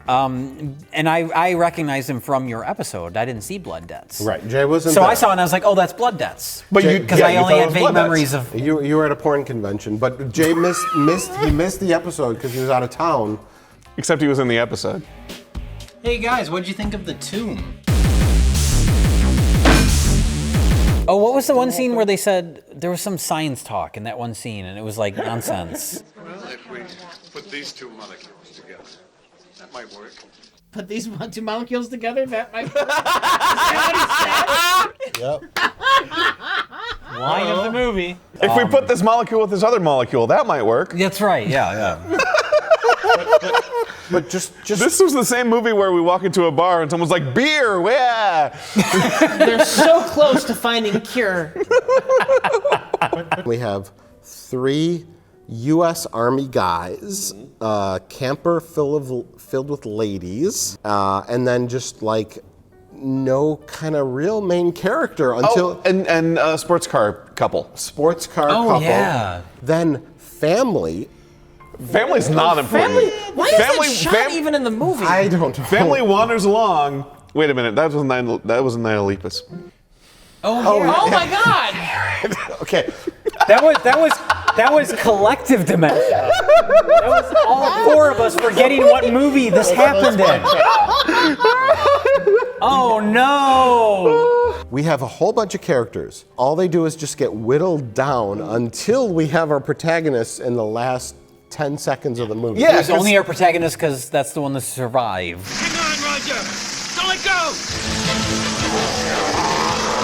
Speaker 1: and I recognized him from your episode. I didn't see Blood Debts.
Speaker 8: Right, Jay wasn't
Speaker 1: So
Speaker 8: there.
Speaker 1: I saw it and I was like, oh, that's Blood Debts.
Speaker 2: But
Speaker 1: because I only had vague memories of.
Speaker 8: You were at a porn convention, but Jay missed the episode because he was out of town.
Speaker 2: Except he was in the episode.
Speaker 9: Hey guys, what'd you think of the tomb?
Speaker 1: Oh, what was the one scene where they said there was some science talk in that one scene, and it was like nonsense.
Speaker 10: Well, if we put these two molecules together, that might work.
Speaker 14: Put these two molecules together, that might work. Is that what he said?
Speaker 8: Yep.
Speaker 1: Line of the movie.
Speaker 2: If we put this molecule with this other molecule, that might work.
Speaker 1: That's right. Yeah.
Speaker 8: But just
Speaker 2: This was the same movie where we walk into a bar and someone's like, beer, yeah.
Speaker 4: They're so close to finding a cure.
Speaker 8: we have 3 U.S. Army guys, camper filled with ladies, and then just like no kind of real main character until
Speaker 2: and sports car couple.
Speaker 8: Sports car couple.
Speaker 1: Yeah.
Speaker 8: Then family.
Speaker 2: Family's not important.
Speaker 4: Why is that shot even in the movie?
Speaker 8: I don't know.
Speaker 2: Family wanders along. Wait a minute, that was Night of Lepus.
Speaker 1: Oh
Speaker 4: my god!
Speaker 8: Okay.
Speaker 1: That was collective dementia. That was all 4 of us forgetting what movie this happened in. Oh no!
Speaker 8: We have a whole bunch of characters. All they do is just get whittled down until we have our protagonists in the last 10 seconds of the movie.
Speaker 2: Yeah,
Speaker 1: There's only our protagonist because that's the one that survived.
Speaker 12: Hang on, Roger! Don't let go!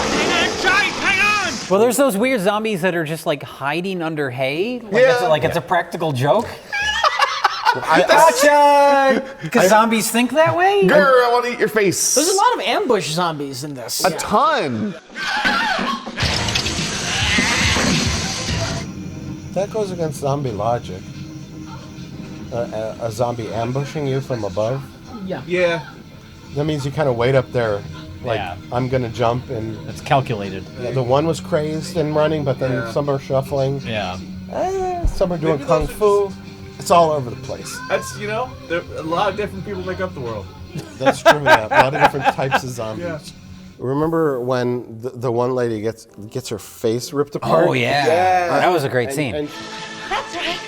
Speaker 12: Hang on, tight! Hang on!
Speaker 1: Well, there's those weird zombies that are just like hiding under hay. Like it's a practical joke. Gotcha! Because zombies think that way?
Speaker 2: Grr, I want to eat your face.
Speaker 4: There's a lot of ambush zombies in this.
Speaker 2: A ton.
Speaker 8: That goes against zombie logic. A zombie ambushing you from above.
Speaker 4: Yeah.
Speaker 2: Yeah.
Speaker 8: That means you kind of wait up there, like,
Speaker 1: Yeah.
Speaker 8: I'm going to jump, and
Speaker 1: It's calculated.
Speaker 8: the one was crazed and running, but then some are shuffling.
Speaker 1: Yeah.
Speaker 8: Some are doing kung fu. It's all over the place.
Speaker 2: That's, a lot of different people make up the world.
Speaker 8: That's true, yeah. A lot of different types of zombies. Remember when the one lady gets her face ripped apart?
Speaker 1: Oh, yeah. That was a great scene.
Speaker 14: That's right.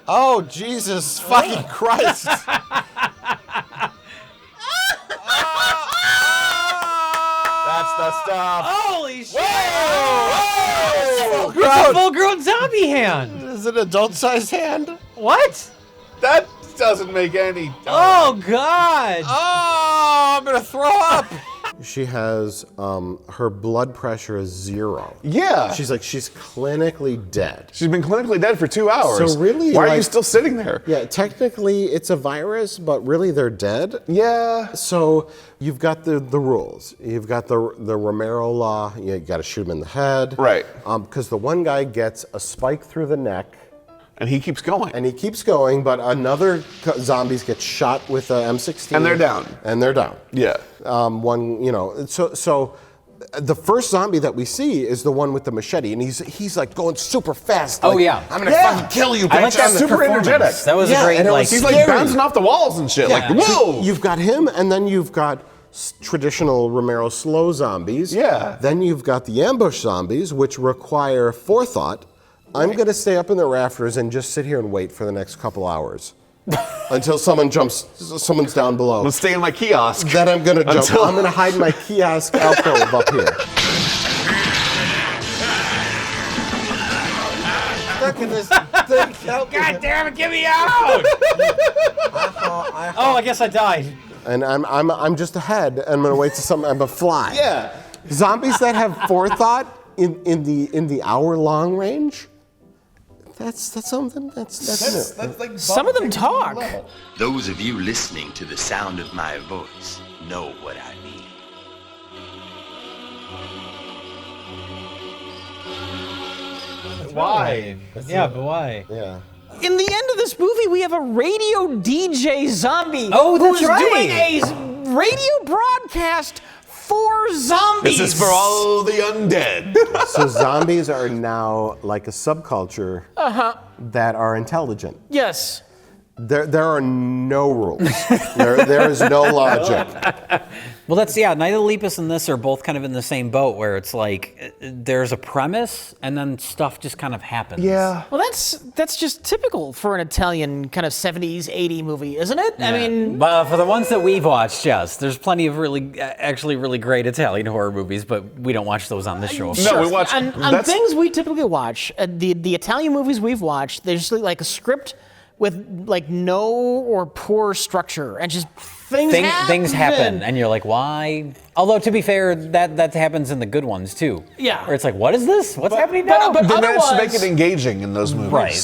Speaker 8: Oh, Jesus fucking Christ.
Speaker 1: That's
Speaker 2: the stuff.
Speaker 1: Holy shit!
Speaker 8: Whoa!
Speaker 1: It's a full-grown zombie hand.
Speaker 8: Is it an adult-sized hand?
Speaker 1: What?
Speaker 2: That doesn't make any.
Speaker 1: Oh God!
Speaker 8: Oh, I'm gonna throw up. She has her blood pressure is 0.
Speaker 2: Yeah.
Speaker 8: She's clinically dead.
Speaker 2: She's been clinically dead for 2 hours.
Speaker 8: So really,
Speaker 2: why are you still sitting there?
Speaker 8: Yeah, technically it's a virus, but really they're dead.
Speaker 2: Yeah.
Speaker 8: So you've got the rules. You've got the Romero law. You got to shoot him in the head.
Speaker 2: Right.
Speaker 8: Because the one guy gets a spike through the neck.
Speaker 2: And he keeps going.
Speaker 8: But another zombies get shot with a M16.
Speaker 2: And they're down.
Speaker 8: Yeah. So the first zombie that we see is the one with the machete, and he's like going super fast.
Speaker 1: Oh
Speaker 8: like,
Speaker 1: yeah.
Speaker 8: I'm gonna fucking kill you, bitch.
Speaker 1: I like that
Speaker 2: super energetic.
Speaker 1: That was a great.
Speaker 8: And
Speaker 2: he's like bouncing off the walls and shit.
Speaker 8: Yeah.
Speaker 2: Like whoa.
Speaker 8: So you've got him, and then you've got traditional Romero slow zombies.
Speaker 2: Yeah.
Speaker 8: Then you've got the ambush zombies, which require forethought. I'm going to stay up in the rafters and just sit here and wait for the next couple hours until someone's down below.
Speaker 2: Let's stay in my kiosk.
Speaker 8: Then I'm going to jump. I'm going to hide in my kiosk alcove up here. Look at this thing.
Speaker 1: God damn it, get me out! Oh, I guess I died.
Speaker 8: And I'm just ahead. I'm going to wait till I'm a fly.
Speaker 2: Yeah.
Speaker 8: Zombies that have forethought in the hour-long range. That's something. That's
Speaker 4: like some of them talk.
Speaker 11: Those of you listening to the sound of my voice know what I mean.
Speaker 2: Why?
Speaker 1: Yeah, but why?
Speaker 8: Yeah.
Speaker 4: In the end of this movie, we have a radio DJ zombie.
Speaker 1: Oh, that's
Speaker 4: who's
Speaker 1: right.
Speaker 4: doing a radio broadcast for zombies.
Speaker 2: This is for all the undead.
Speaker 8: So zombies are now like a subculture that are intelligent.
Speaker 4: Yes.
Speaker 8: There are no rules. there is no logic.
Speaker 1: Well, Night of the Lepus and this are both kind of in the same boat where it's like there's a premise and then stuff just kind of happens.
Speaker 2: Yeah.
Speaker 4: Well, that's just typical for an Italian kind of 70s, 80 movie, isn't it?
Speaker 1: Yeah.
Speaker 4: I mean...
Speaker 1: But for the ones that we've watched, yes. There's plenty of really great Italian horror movies, but we don't watch those on this show.
Speaker 2: No, we watch...
Speaker 4: On things we typically watch, the Italian movies we've watched, there's like a script with like no or poor structure and just things happen
Speaker 1: and you're like, why? Although to be fair, that happens in the good ones too.
Speaker 4: Yeah.
Speaker 1: Where it's like, what is this? What's happening now?
Speaker 4: But
Speaker 2: they managed to make it engaging in those movies.
Speaker 1: Right.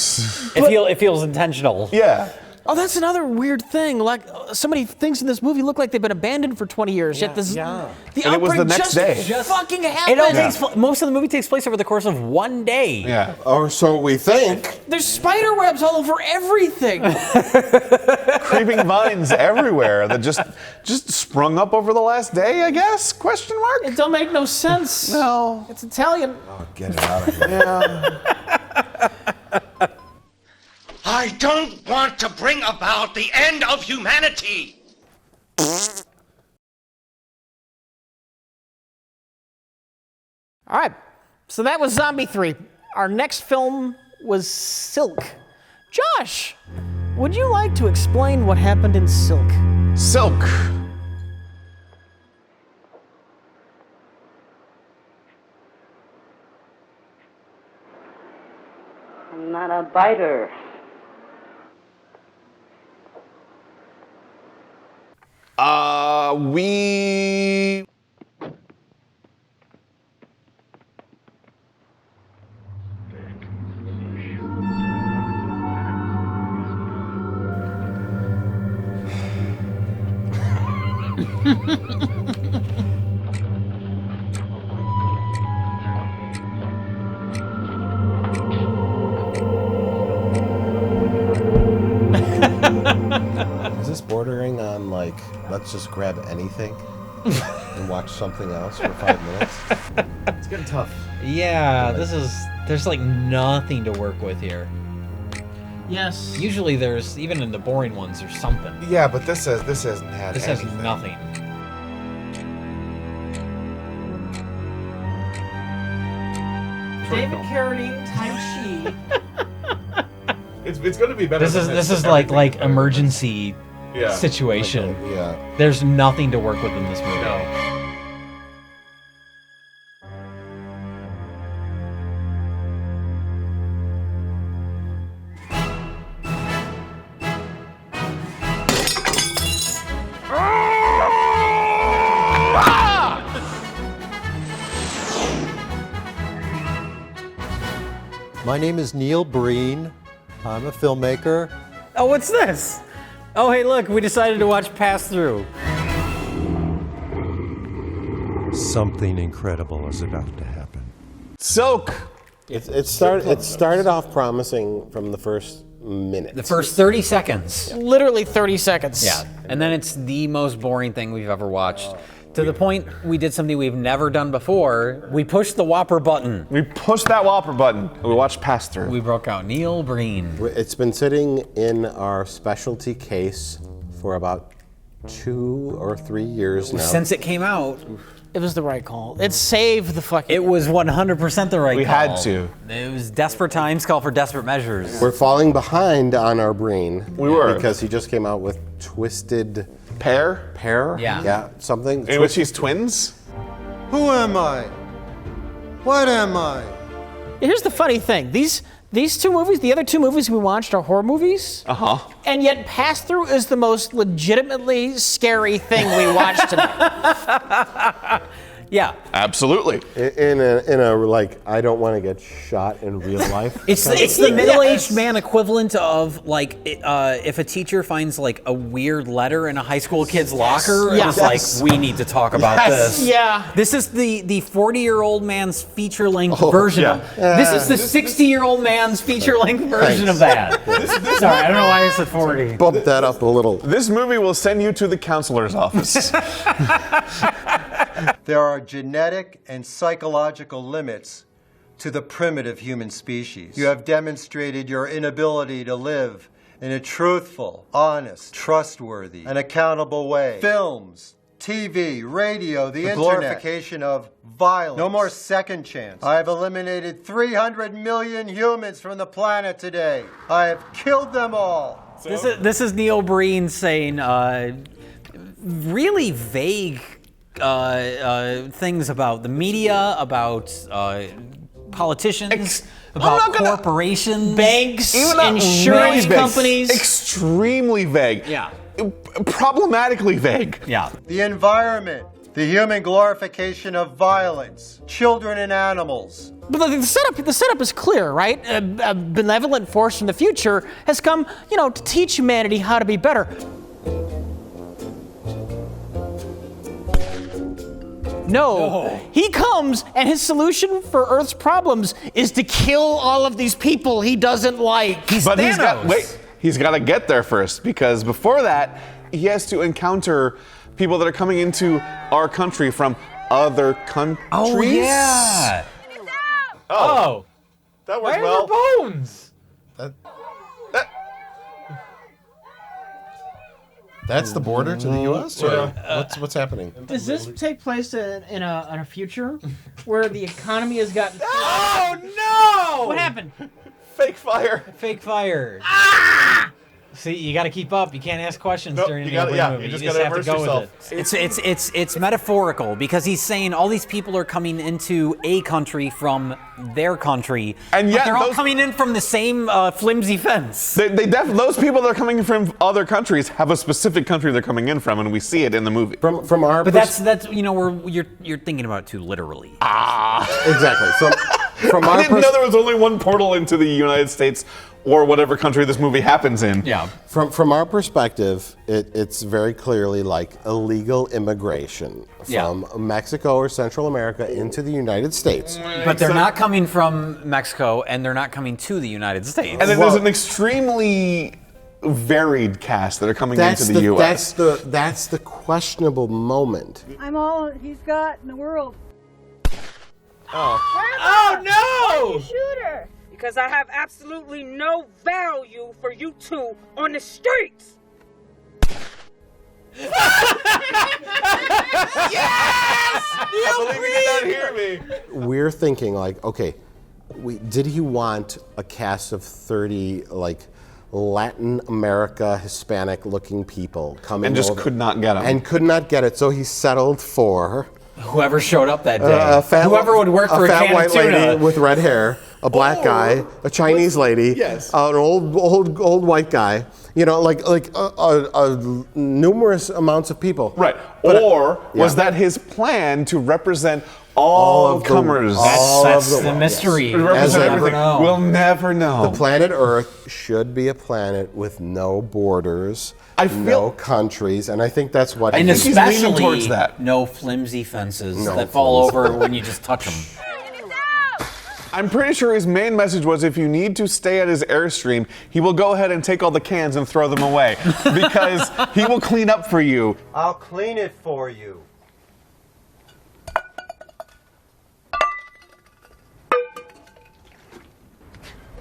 Speaker 1: It feels intentional.
Speaker 2: Yeah.
Speaker 4: Oh, that's another weird thing. Like, so many things in this movie look like they've been abandoned for 20 years. Yet the
Speaker 2: And
Speaker 4: outbreak
Speaker 2: it was the next day.
Speaker 4: Just fucking happened.
Speaker 1: It all takes most of the movie takes place over the course of one day.
Speaker 2: Yeah.
Speaker 8: Or so we think.
Speaker 4: There's spider webs all over everything.
Speaker 2: Creeping vines everywhere that just sprung up over the last day, I guess? Question mark?
Speaker 4: It don't make no sense.
Speaker 2: No.
Speaker 4: It's Italian.
Speaker 8: Oh, get it out of here.
Speaker 2: Yeah.
Speaker 12: I don't want to bring about the end of humanity.
Speaker 4: All right. So that was Zombie 3. Our next film was Silk. Josh, would you like to explain what happened in Silk?
Speaker 2: Silk.
Speaker 7: I'm not a biter.
Speaker 2: We...
Speaker 8: Is this bordering on like, let's just grab anything and watch something else for 5 minutes?
Speaker 9: It's getting tough.
Speaker 1: Yeah, there's like nothing to work with here.
Speaker 4: Yes.
Speaker 9: Usually there's, even in the boring ones, there's something.
Speaker 18: Yeah, but this hasn't had
Speaker 9: This
Speaker 18: anything.
Speaker 9: has nothing.
Speaker 4: David Carradine, Tai Chi.
Speaker 2: It's going to be better.
Speaker 9: This is like emergency
Speaker 2: Yeah.
Speaker 9: situation.
Speaker 5: Yeah.
Speaker 9: There's nothing to work with in this movie.
Speaker 19: My name is Neil Breen. I'm a filmmaker.
Speaker 1: Oh, what's this? Oh, hey, look, we decided to watch Pass Through.
Speaker 19: Something incredible is about to happen.
Speaker 2: Silk!
Speaker 8: It started off promising from the first minute.
Speaker 1: The first 30 seconds.
Speaker 4: Literally 30 seconds.
Speaker 1: Yeah, and then it's the most boring thing we've ever watched. To the point we did something we've never done before. We pushed the Whopper button.
Speaker 2: We pushed that Whopper button. We watched Pass Through.
Speaker 1: We broke out Neil Breen.
Speaker 8: It's been sitting in our specialty case for about 2 or 3 years now.
Speaker 1: Since it came out.
Speaker 4: It was the right call. It saved the fucking...
Speaker 1: It was 100% the right call.
Speaker 2: We had to.
Speaker 1: It was desperate times call for desperate measures.
Speaker 8: We're falling behind on our Breen.
Speaker 2: We were.
Speaker 8: Because he just came out with Twisted...
Speaker 2: Pear?
Speaker 1: Yeah.
Speaker 8: Yeah, something.
Speaker 2: In which he's twins?
Speaker 19: Who am I? What am I?
Speaker 4: Here's the funny thing. These two movies, the other two movies we watched are horror movies.
Speaker 2: Uh-huh.
Speaker 4: And yet Pass Through is the most legitimately scary thing we watched tonight.
Speaker 1: Yeah.
Speaker 2: Absolutely.
Speaker 8: In a like, I don't want to get shot in real life.
Speaker 1: It's the middle-aged man equivalent of like if a teacher finds like a weird letter in a high school kid's locker and it's like, we need to talk about this.
Speaker 4: Yeah.
Speaker 1: This is the 40-year-old man's feature-length version of this is the 60-year-old man's feature-length version of that. Sorry, I don't know why I said 40.
Speaker 8: Bump that up a little.
Speaker 2: This movie will send you to the counselor's office.
Speaker 19: There are genetic and psychological limits to the primitive human species. You have demonstrated your inability to live in a truthful, honest, trustworthy, and accountable way. Films, TV, radio, the internet. Glorification of violence. No more second chance. I have eliminated 300 million humans from the planet today. I have killed them all.
Speaker 1: This is Neil Breen saying really vague things about the media, about politicians, about corporations,
Speaker 4: banks,
Speaker 2: Even
Speaker 4: insurance
Speaker 2: vague.
Speaker 4: companies.
Speaker 2: Extremely vague.
Speaker 1: Yeah.
Speaker 2: Problematically vague.
Speaker 1: Yeah.
Speaker 19: The environment, the human glorification of violence, children and animals.
Speaker 4: But the setup is clear, right? A benevolent force from the future has come, to teach humanity how to be better. No, he comes and his solution for Earth's problems is to kill all of these people he doesn't like.
Speaker 2: He's got to get there first, because before that, he has to encounter people that are coming into our country from other countries.
Speaker 9: Oh, yeah. Oh.
Speaker 18: That
Speaker 9: Why
Speaker 18: worked well.
Speaker 9: are there bones?
Speaker 18: That's the border to the U.S. Or what's happening?
Speaker 4: Does this take place in a future where the economy has gotten...
Speaker 9: Oh, no!
Speaker 4: What happened?
Speaker 2: Fake fire.
Speaker 9: Fake fire. See, you got to keep up. You can't ask questions during the movie.
Speaker 18: You just
Speaker 9: have
Speaker 18: gotta
Speaker 9: to
Speaker 18: immerse
Speaker 9: go
Speaker 18: yourself.
Speaker 9: with it.
Speaker 1: It's metaphorical because he's saying all these people are coming into a country from their country,
Speaker 2: and yet
Speaker 1: but they're all coming in from the same flimsy fence.
Speaker 2: Those people that are coming in from other countries have a specific country they're coming in from, and we see it in the movie.
Speaker 8: From our
Speaker 1: But that's you're thinking about it too literally.
Speaker 8: Exactly. From our
Speaker 2: I didn't know there was only one portal into the United States or whatever country this movie happens in.
Speaker 1: Yeah.
Speaker 8: From our perspective, it's very clearly like illegal immigration from Mexico or Central America into the United States.
Speaker 1: But they're not coming from Mexico, and they're not coming to the United States.
Speaker 2: And then there's an extremely varied cast that are coming into the U.S.
Speaker 8: That's the questionable moment.
Speaker 20: I'm all he's got in the world.
Speaker 2: Oh.
Speaker 9: Oh, no!
Speaker 20: Why did you shoot her? because I have absolutely no value for you two on the streets.
Speaker 2: Yes! I believe you did not hear me.
Speaker 8: We're thinking like, okay, did he want a cast of 30 like Latin America Hispanic looking people coming
Speaker 2: and just
Speaker 8: over,
Speaker 2: could not get him.
Speaker 8: And could not get it, so he settled for
Speaker 1: whoever showed up that day. Whoever would work for a
Speaker 8: fat
Speaker 1: can
Speaker 8: white
Speaker 1: of tuna.
Speaker 8: lady with red hair, a black guy, a Chinese lady, an old white guy. You know, like numerous amounts of people.
Speaker 2: Right. Or was that his plan to represent all comers?
Speaker 1: That's the mystery.
Speaker 2: Yes. Represent everything. We'll never know.
Speaker 8: The planet Earth should be a planet with no borders, no countries, and I think that's what.
Speaker 1: And
Speaker 8: he's
Speaker 1: especially
Speaker 8: leaning towards that.
Speaker 1: no flimsy fences that fall over when you just touch them.
Speaker 2: I'm pretty sure his main message was if you need to stay at his Airstream, he will go ahead and take all the cans and throw them away because he will clean up for you.
Speaker 19: I'll clean it for you.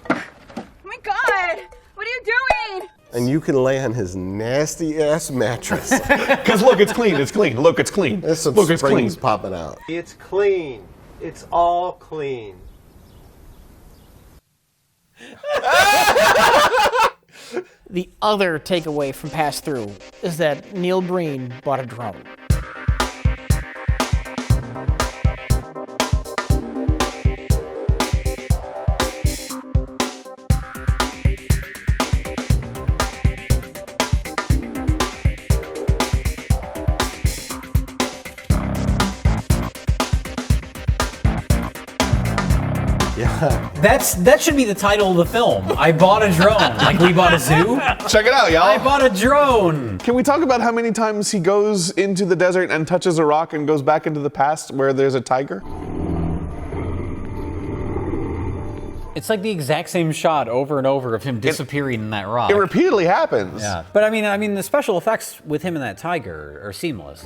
Speaker 16: Oh my God! What are you doing?
Speaker 8: And you can lay on his nasty ass mattress.
Speaker 2: Because look, it's clean. It's clean. Look, it's clean.
Speaker 8: There's some
Speaker 2: Look, it's
Speaker 8: springs
Speaker 2: clean.
Speaker 8: popping out.
Speaker 19: It's clean. It's all clean.
Speaker 4: The other takeaway from Pass Through is that Neil Breen bought a drone.
Speaker 1: That should be the title of the film. I bought a drone. Like we bought a zoo.
Speaker 2: Check it out, y'all.
Speaker 1: I bought a drone.
Speaker 2: Can we talk about how many times he goes into the desert and touches a rock and goes back into the past where there's a tiger?
Speaker 1: It's like the exact same shot over and over of him disappearing in that rock.
Speaker 2: It repeatedly happens.
Speaker 1: Yeah, but I mean, the special effects with him and that tiger are seamless.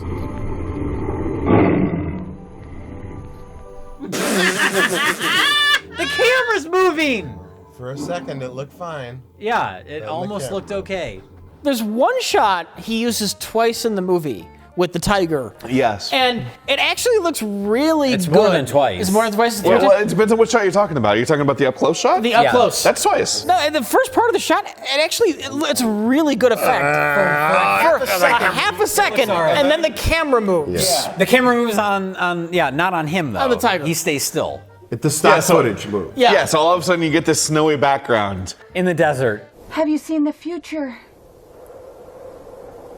Speaker 1: The camera's moving!
Speaker 18: For a second, it looked fine.
Speaker 1: Yeah, it almost looked okay.
Speaker 4: There's one shot he uses twice in the movie with the tiger.
Speaker 2: Yes.
Speaker 4: And it actually looks really good.
Speaker 1: It's more than twice.
Speaker 4: It's more than twice.
Speaker 2: Well, it depends on which shot you're talking about. Are you talking about the up-close shot?
Speaker 4: The up close.
Speaker 2: That's twice.
Speaker 4: No, the first part of the shot, it's a really good effect. For half a second, and then the camera moves.
Speaker 1: Yeah. The camera moves on not on him though.
Speaker 4: On the tiger.
Speaker 1: He stays still.
Speaker 8: The stock footage move.
Speaker 2: Yeah, so all of a sudden you get this snowy background.
Speaker 1: In the desert.
Speaker 16: Have you seen the future?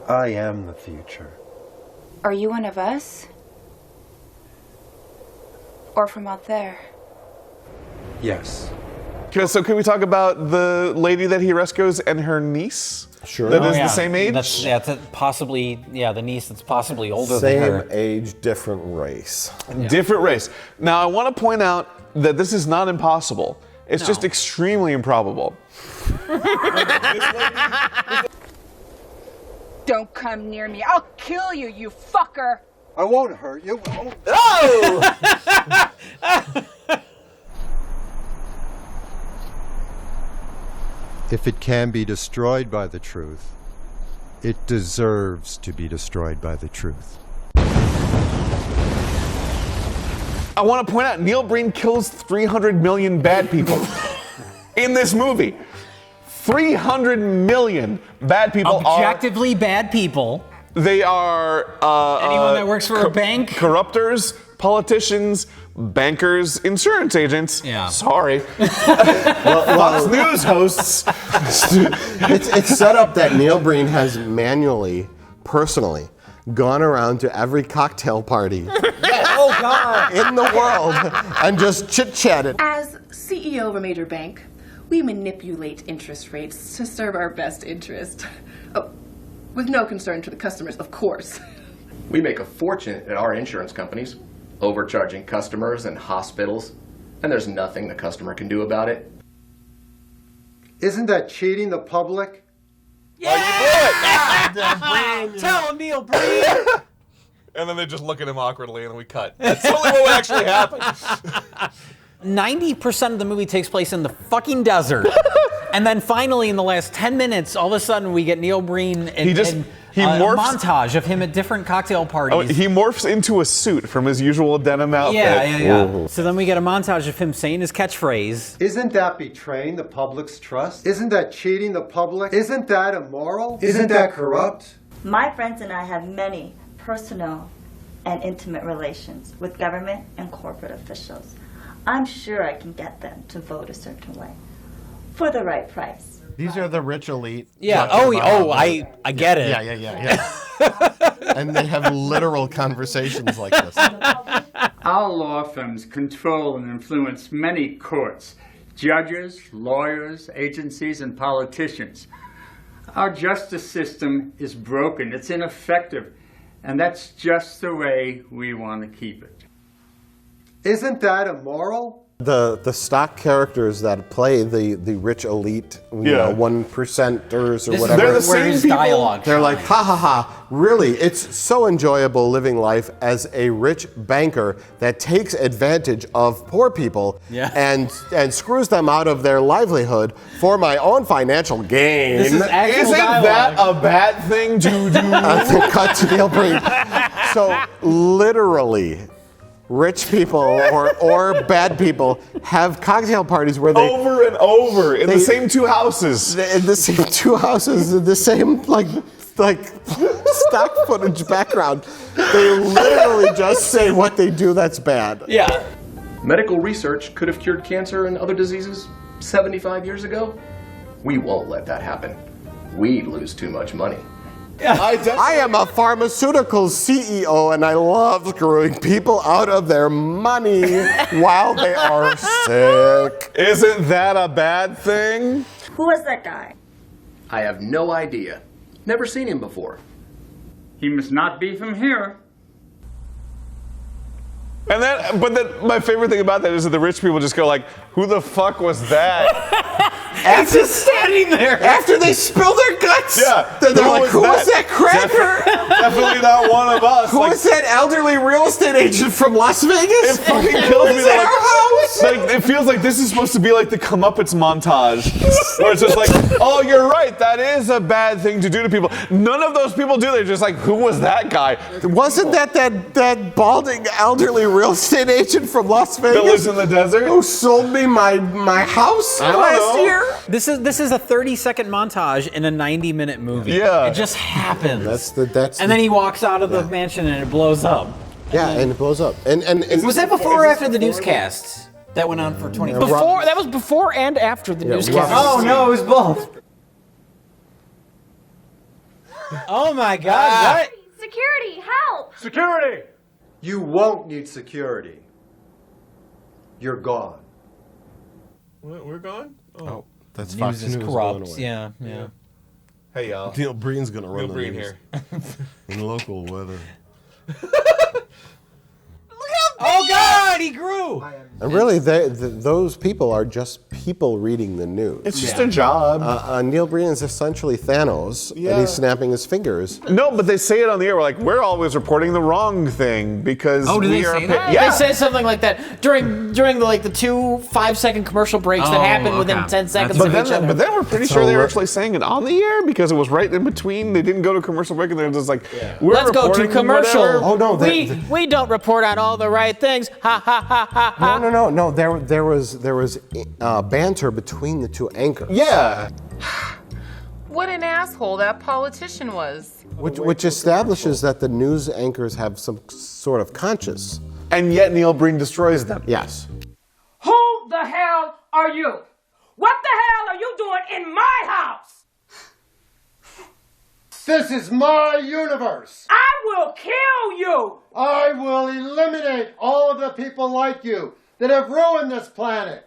Speaker 19: I am the future.
Speaker 16: Are you one of us? Or from out there?
Speaker 19: Yes.
Speaker 2: So can we talk about the lady that he rescues and her niece?
Speaker 8: Sure.
Speaker 2: That is the same age?
Speaker 1: That's possibly, the niece that's possibly older
Speaker 8: Same
Speaker 1: than her.
Speaker 8: age, different race.
Speaker 2: Yeah. Different race. Now, I want to point out that this is not impossible. It's just extremely improbable.
Speaker 16: Don't come near me. I'll kill you, you fucker!
Speaker 19: I won't hurt you.
Speaker 1: Oh!
Speaker 19: If it can be destroyed by the truth, it deserves to be destroyed by the truth.
Speaker 2: I want to point out, Neil Breen kills 300 million bad people in this movie. 300 million bad people
Speaker 1: Objectively bad people.
Speaker 2: They are
Speaker 1: anyone that works for a bank,
Speaker 2: corruptors, politicians, bankers, insurance agents.
Speaker 1: Yeah.
Speaker 2: Sorry. Fox News hosts.
Speaker 8: It's set up that Neil Breen has personally, gone around to every cocktail party
Speaker 1: oh God.
Speaker 8: in the world and just chit-chatted.
Speaker 21: As CEO of a major bank, we manipulate interest rates to serve our best interest. Oh, with no concern to the customers, of course.
Speaker 22: We make a fortune at our insurance companies, overcharging customers and hospitals, and there's nothing the customer can do about it.
Speaker 19: Isn't that cheating the public?
Speaker 1: Tell Neil Breen.
Speaker 2: And then they just look at him awkwardly and we cut. That's totally what actually happened.
Speaker 1: 90% of the movie takes place in the fucking desert. And then finally, in the last 10 minutes, all of a sudden we get Neil Breen and a montage of him at different cocktail parties.
Speaker 2: Oh, he morphs into a suit from his usual denim outfit.
Speaker 1: Yeah. So then we get a montage of him saying his catchphrase.
Speaker 19: Isn't that betraying the public's trust? Isn't that cheating the public? Isn't that immoral? Isn't that corrupt?
Speaker 6: My friends and I have many personal and intimate relations with government and corporate officials. I'm sure I can get them to vote a certain way for the right price.
Speaker 18: These are the rich elite.
Speaker 1: Yeah. I get it.
Speaker 18: Yeah. And they have literal conversations like this.
Speaker 13: Our law firms control and influence many courts, judges, lawyers, agencies, and politicians. Our justice system is broken, it's ineffective, and that's just the way we want to keep it.
Speaker 19: Isn't that immoral?
Speaker 8: The stock characters that play the rich elite, you know, 1%ers or whatever.
Speaker 2: They're the same people.
Speaker 1: Dialogue
Speaker 8: they're like, ha ha ha, really, it's so enjoyable living life as a rich banker that takes advantage of poor people and screws them out of their livelihood for my own financial gain.
Speaker 1: This is actual
Speaker 2: Isn't that a bad thing to do?
Speaker 8: Cut to Neil Breen. So literally, rich people or bad people have cocktail parties where they
Speaker 2: over and over in the same two houses.
Speaker 8: In the same two houses, in the same like stock footage background. They literally just say what they do that's bad.
Speaker 1: Yeah.
Speaker 22: Medical research could have cured cancer and other diseases 75 years ago. We won't let that happen. We'd lose too much money.
Speaker 8: I am a pharmaceutical CEO and I love screwing people out of their money while they are sick.
Speaker 2: Isn't that a bad thing?
Speaker 6: Who was that guy?
Speaker 22: I have no idea. Never seen him before.
Speaker 13: He must not be from here.
Speaker 2: And then, my favorite thing about that is that the rich people just go like, "Who the fuck was that?"
Speaker 1: It's just standing there
Speaker 8: after they spill their guts.
Speaker 2: Yeah,
Speaker 8: they're like, "Who was that cracker?"
Speaker 2: Definitely not one of us.
Speaker 8: Who was that elderly real estate agent from Las Vegas?
Speaker 2: It fucking kills me.
Speaker 8: At our house.
Speaker 2: Like, it feels like this is supposed to be like the comeuppance montage, where it's just like, "Oh, you're right. That is a bad thing to do to people." None of those people do. They're just like, "Who was that guy?"
Speaker 8: Wasn't that balding elderly real estate agent from Las Vegas
Speaker 2: that lives in the desert
Speaker 8: who sold me my house last year?
Speaker 1: This is a 30-second montage in a 90-minute movie.
Speaker 2: Yeah.
Speaker 1: It just happens.
Speaker 8: And
Speaker 1: then he walks out of the mansion and it blows up.
Speaker 8: Yeah, and it blows up. And
Speaker 1: was that before or after the newscasts? That went on for 20 minutes.
Speaker 4: That was before and after the newscast.
Speaker 1: Oh no, it was both. Oh my God! What?
Speaker 16: Security, help!
Speaker 19: Security! You won't need security. You're gone.
Speaker 2: We're gone?
Speaker 18: Oh, that's
Speaker 1: News
Speaker 18: Fox
Speaker 1: is
Speaker 18: News
Speaker 1: corrupt.
Speaker 18: going away.
Speaker 1: Yeah.
Speaker 2: Hey y'all.
Speaker 18: Neil Breen's gonna run
Speaker 2: Neil
Speaker 18: the
Speaker 2: Breen
Speaker 18: news.
Speaker 2: here.
Speaker 18: In local weather.
Speaker 1: Oh God, he grew.
Speaker 8: And really, those people are just people reading the news.
Speaker 2: It's just a job.
Speaker 8: Neil Breen is essentially Thanos, and he's snapping his fingers.
Speaker 2: No, but they say it on the air. We're like, we're always reporting the wrong thing because
Speaker 1: do
Speaker 2: we
Speaker 1: they
Speaker 2: are.
Speaker 1: say that?
Speaker 2: Yeah.
Speaker 4: They said something like that during the 2 5-second commercial breaks that happened within 10 seconds of each other.
Speaker 2: But then we're pretty sure they were actually saying it on the air because it was right in between. They didn't go to commercial break and they're just like, we're
Speaker 4: Let's go to
Speaker 2: reporting
Speaker 4: commercial.
Speaker 2: whatever.
Speaker 8: Oh no,
Speaker 4: we don't report on all the right things. Ha ha ha ha ha.
Speaker 8: No. There was banter between the two anchors.
Speaker 2: Yeah.
Speaker 23: What an asshole that politician was.
Speaker 8: Which establishes that the news anchors have some sort of conscience.
Speaker 2: And yet Neil Breen destroys them.
Speaker 8: Yes.
Speaker 20: Who the hell are you? What the hell are you doing in my house?
Speaker 19: This is my universe.
Speaker 20: I will kill you.
Speaker 19: I will eliminate all of the people like you that have ruined this planet.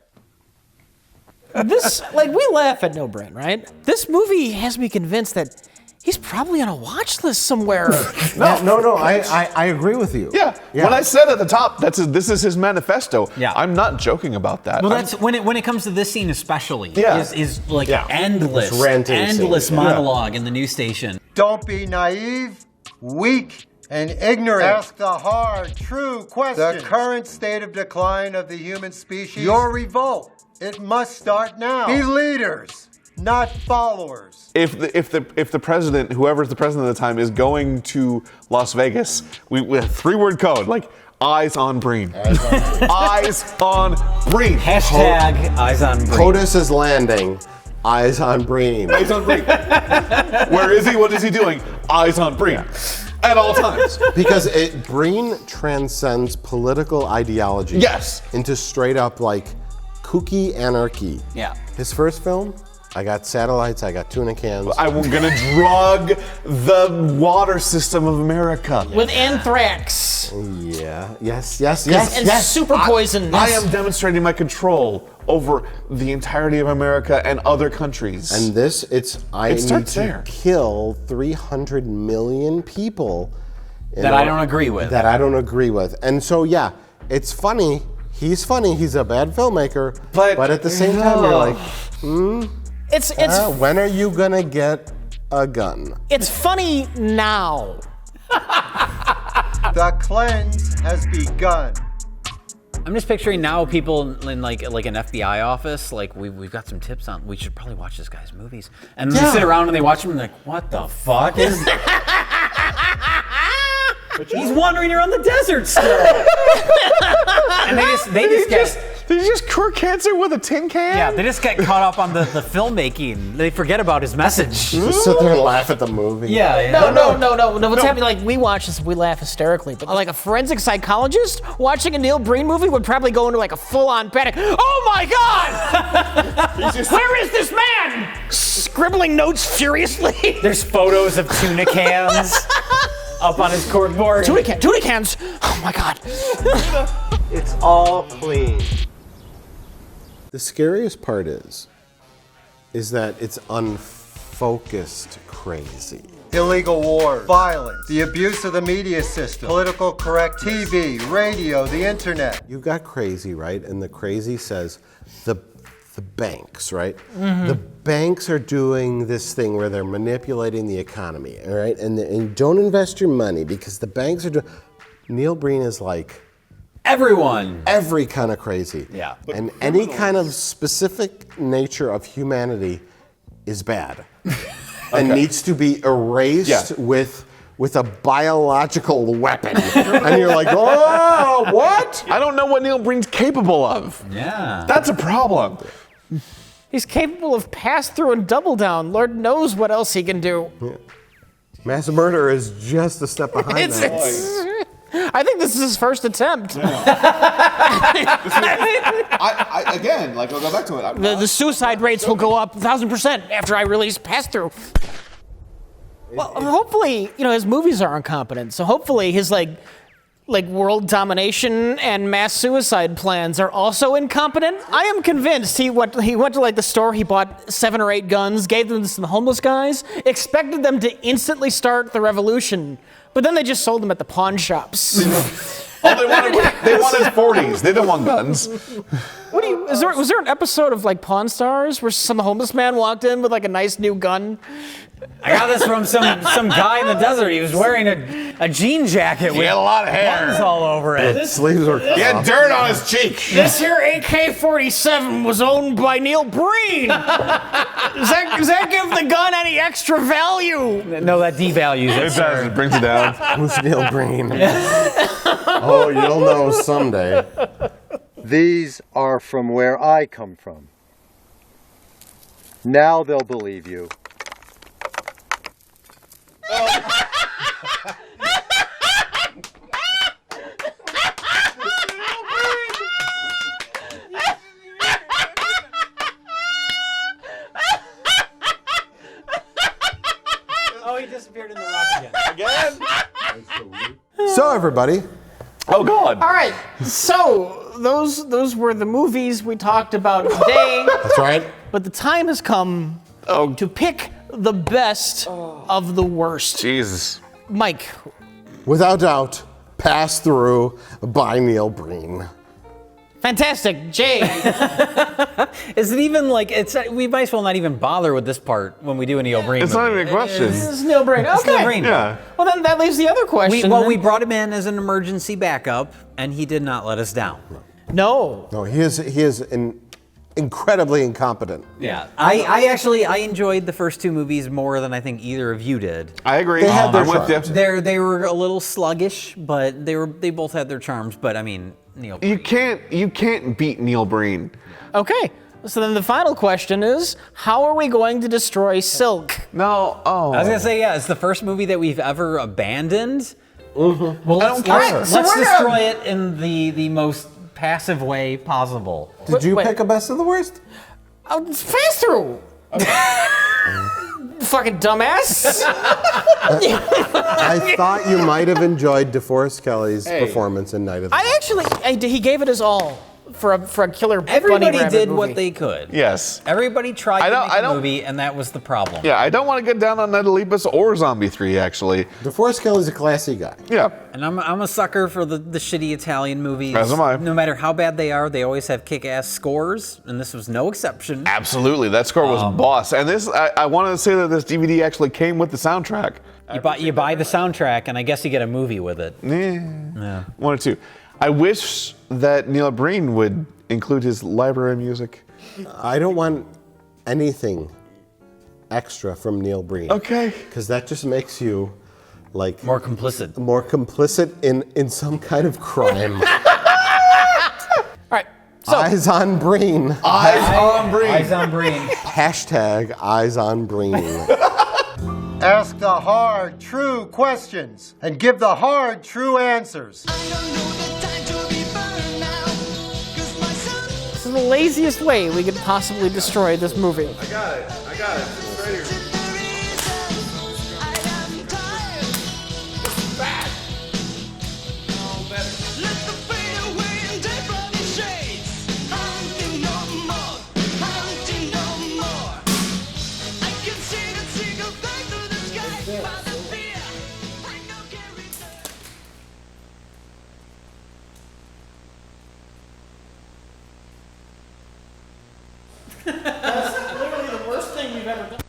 Speaker 4: We laugh at No Brain, right? This movie has me convinced that he's probably on a watch list somewhere.
Speaker 8: No, I agree with you.
Speaker 2: Yeah. When I said at the top, this is his manifesto. Yeah. I'm not joking about that.
Speaker 1: Well, that's when it comes to this scene especially.
Speaker 2: Yeah.
Speaker 1: Is like endless
Speaker 8: This ranting scene.
Speaker 1: monologue in the news station.
Speaker 19: Don't be naive, weak, and ignorant. Ask the hard, true questions. The current state of decline of the human species. Your revolt. It must start now. Be leaders, not followers.
Speaker 2: If the president, whoever's the president at the time, is going to Las Vegas, we have 3-word code, like eyes on Breen. Eyes on Breen.
Speaker 1: Hashtag eyes on Breen.
Speaker 8: POTUS is landing. Eyes on Breen.
Speaker 2: Eyes on Breen. Where is he? What is he doing? Eyes on Breen. At all times.
Speaker 8: Because Breen transcends political ideology.
Speaker 2: Yes.
Speaker 8: Into straight up like kooky anarchy.
Speaker 1: Yeah.
Speaker 8: His first film, I got satellites, I got tuna cans.
Speaker 2: I'm gonna drug the water system of America.
Speaker 4: With anthrax.
Speaker 8: Yeah. Yes.
Speaker 4: And super poison.
Speaker 2: I am demonstrating my control over the entirety of America and other countries.
Speaker 8: And I need to
Speaker 2: there.
Speaker 8: kill 300 million people.
Speaker 1: That I don't agree with.
Speaker 8: That I don't agree with. And so, yeah, it's funny. He's funny. He's a bad filmmaker. But at the same time, you're like,
Speaker 4: It's
Speaker 8: when are you gonna get a gun?
Speaker 4: It's funny now.
Speaker 19: The cleanse has begun.
Speaker 1: I'm just picturing now people in like an FBI office, like we've got some tips on, we should probably watch this guy's movies. And they sit around and they watch them and they're like, what the fuck is He's wandering around the desert still. And
Speaker 2: Did he just cure cancer with a tin can?
Speaker 1: Yeah, they just get caught up on the filmmaking. They forget about his message.
Speaker 8: Just sit there and laugh at the movie.
Speaker 1: Yeah.
Speaker 4: No. What's happening? Like we watch this, we laugh hysterically. But like a forensic psychologist watching a Neil Breen movie would probably go into like a full-on panic. Oh my God! Where is this man? Scribbling notes furiously.
Speaker 1: There's photos of tuna cans up on his corkboard.
Speaker 4: Tuna cans. Oh my God.
Speaker 5: It's all clean.
Speaker 8: The scariest part is that it's unfocused crazy.
Speaker 19: Illegal war, violence, the abuse of the media system, political correct TV, radio, the internet.
Speaker 8: You got crazy, right? And the crazy says the banks, right?
Speaker 4: Mm-hmm.
Speaker 8: The banks are doing this thing where they're manipulating the economy, all right? And don't invest your money because the banks are doing. Neil Breen is like.
Speaker 1: Everyone.
Speaker 8: Every kind of crazy.
Speaker 1: Yeah.
Speaker 8: And any kind of specific nature of humanity is bad. And needs to be erased with a biological weapon. And you're like, oh, what?
Speaker 2: I don't know what Neil Breen's capable of.
Speaker 1: Yeah.
Speaker 2: That's a problem.
Speaker 4: He's capable of pass through and double down. Lord knows what else he can do.
Speaker 8: Yeah. Mass murder is just a step behind that.
Speaker 4: I think this is his first attempt.
Speaker 2: Again, like I'll go back to it.
Speaker 4: The suicide rates will go up 1,000% after I release Pass Through. Well, hopefully, his movies are incompetent. So hopefully his like world domination and mass suicide plans are also incompetent. I am convinced he went to like the store, he bought 7 or 8 guns, gave them to the homeless guys, expected them to instantly start the revolution. But then they just sold them at the pawn shops.
Speaker 2: They wanted 40s. They don't want guns.
Speaker 4: Was there an episode of like Pawn Stars where some homeless man walked in with like a nice new gun?
Speaker 1: I got this from some guy in the desert. He was wearing a jean jacket with
Speaker 2: a lot of hair.
Speaker 1: buttons all over it.
Speaker 8: The sleeves were
Speaker 2: He had dirt on his cheek.
Speaker 4: This here AK-47 was owned by Neil Breen. Does that give the gun any extra value?
Speaker 1: No, that devalues it.
Speaker 2: It does. It brings it down.
Speaker 8: Who's Neil Breen? Oh, you'll know someday.
Speaker 19: These are from where I come from. Now they'll believe you.
Speaker 1: Oh, he disappeared in the rock again.
Speaker 8: So everybody.
Speaker 2: Oh God.
Speaker 4: All right. So those were the movies we talked about today.
Speaker 8: That's right.
Speaker 4: But the time has come to pick the best of the worst.
Speaker 2: Jesus.
Speaker 4: Mike.
Speaker 8: Without doubt, Pass Through by Neil Breen.
Speaker 4: Fantastic, Jay.
Speaker 1: Is it even like it's? We might as well not even bother with this part when we do a Neil Breen.
Speaker 2: It's
Speaker 1: movie.
Speaker 2: not even a question.
Speaker 4: It's Neil Breen.
Speaker 1: It's Neil
Speaker 4: Okay.
Speaker 1: Breen.
Speaker 2: Yeah.
Speaker 4: Well, then that leaves the other question.
Speaker 1: We brought him in as an emergency backup, and he did not let us down.
Speaker 4: No.
Speaker 8: No, he is incredibly incompetent.
Speaker 1: Yeah. I actually enjoyed the first two movies more than I think either of you did.
Speaker 2: I agree.
Speaker 8: They had their
Speaker 2: I'm with you.
Speaker 1: They were a little sluggish, but they both had their charms. But I mean, Neil.
Speaker 2: You can't beat Neil Breen.
Speaker 4: Okay. So then the final question is, how are we going to destroy Silk?
Speaker 2: No. Oh.
Speaker 1: I was gonna say, yeah, it's the first movie that we've ever abandoned.
Speaker 8: Mm-hmm.
Speaker 1: Well,
Speaker 2: I don't care.
Speaker 1: let's
Speaker 4: So we're gonna-
Speaker 1: destroy it in the most passive way possible.
Speaker 8: Did you
Speaker 4: Wait.
Speaker 8: pick a best of the worst?
Speaker 4: Oh, it's pass through. Fucking dumbass.
Speaker 8: I thought you might have enjoyed DeForest Kelly's performance in Night of the
Speaker 4: He gave it his all for a killer bunny
Speaker 1: Everybody
Speaker 4: rabbit
Speaker 1: did
Speaker 4: movie.
Speaker 1: what they could.
Speaker 2: Yes.
Speaker 1: Everybody tried
Speaker 2: I
Speaker 1: to
Speaker 2: don't-
Speaker 1: make
Speaker 2: I
Speaker 1: a
Speaker 2: don't-
Speaker 1: movie, and that was the problem.
Speaker 2: Yeah, I don't want to get down on Night of Lepus or Zombie 3, actually.
Speaker 8: DeForest Kelly's a classy guy.
Speaker 2: Yeah.
Speaker 1: And I'm a sucker for the shitty Italian movies.
Speaker 2: As am I.
Speaker 1: No matter how bad they are, they always have kick-ass scores, and this was no exception.
Speaker 2: Absolutely. That score was boss. And this, I want to say that this DVD actually came with the soundtrack.
Speaker 1: You buy the soundtrack, and I guess you get a movie with it.
Speaker 2: Yeah. One or two. I wish that Neil Breen would include his library music.
Speaker 8: I don't want anything extra from Neil Breen.
Speaker 2: Okay.
Speaker 8: Because that just makes you like
Speaker 1: more complicit.
Speaker 8: More complicit in some kind of crime.
Speaker 4: All right. So,
Speaker 8: Eyes on Breen.
Speaker 2: Eyes on Breen.
Speaker 1: Eyes on Breen.
Speaker 8: Hashtag Eyes on Breen.
Speaker 19: Ask the hard, true questions and give the hard, true answers.
Speaker 4: this is the laziest way we could possibly destroy this movie.
Speaker 2: I got it. It's right here.
Speaker 4: That's literally the worst thing we've ever done.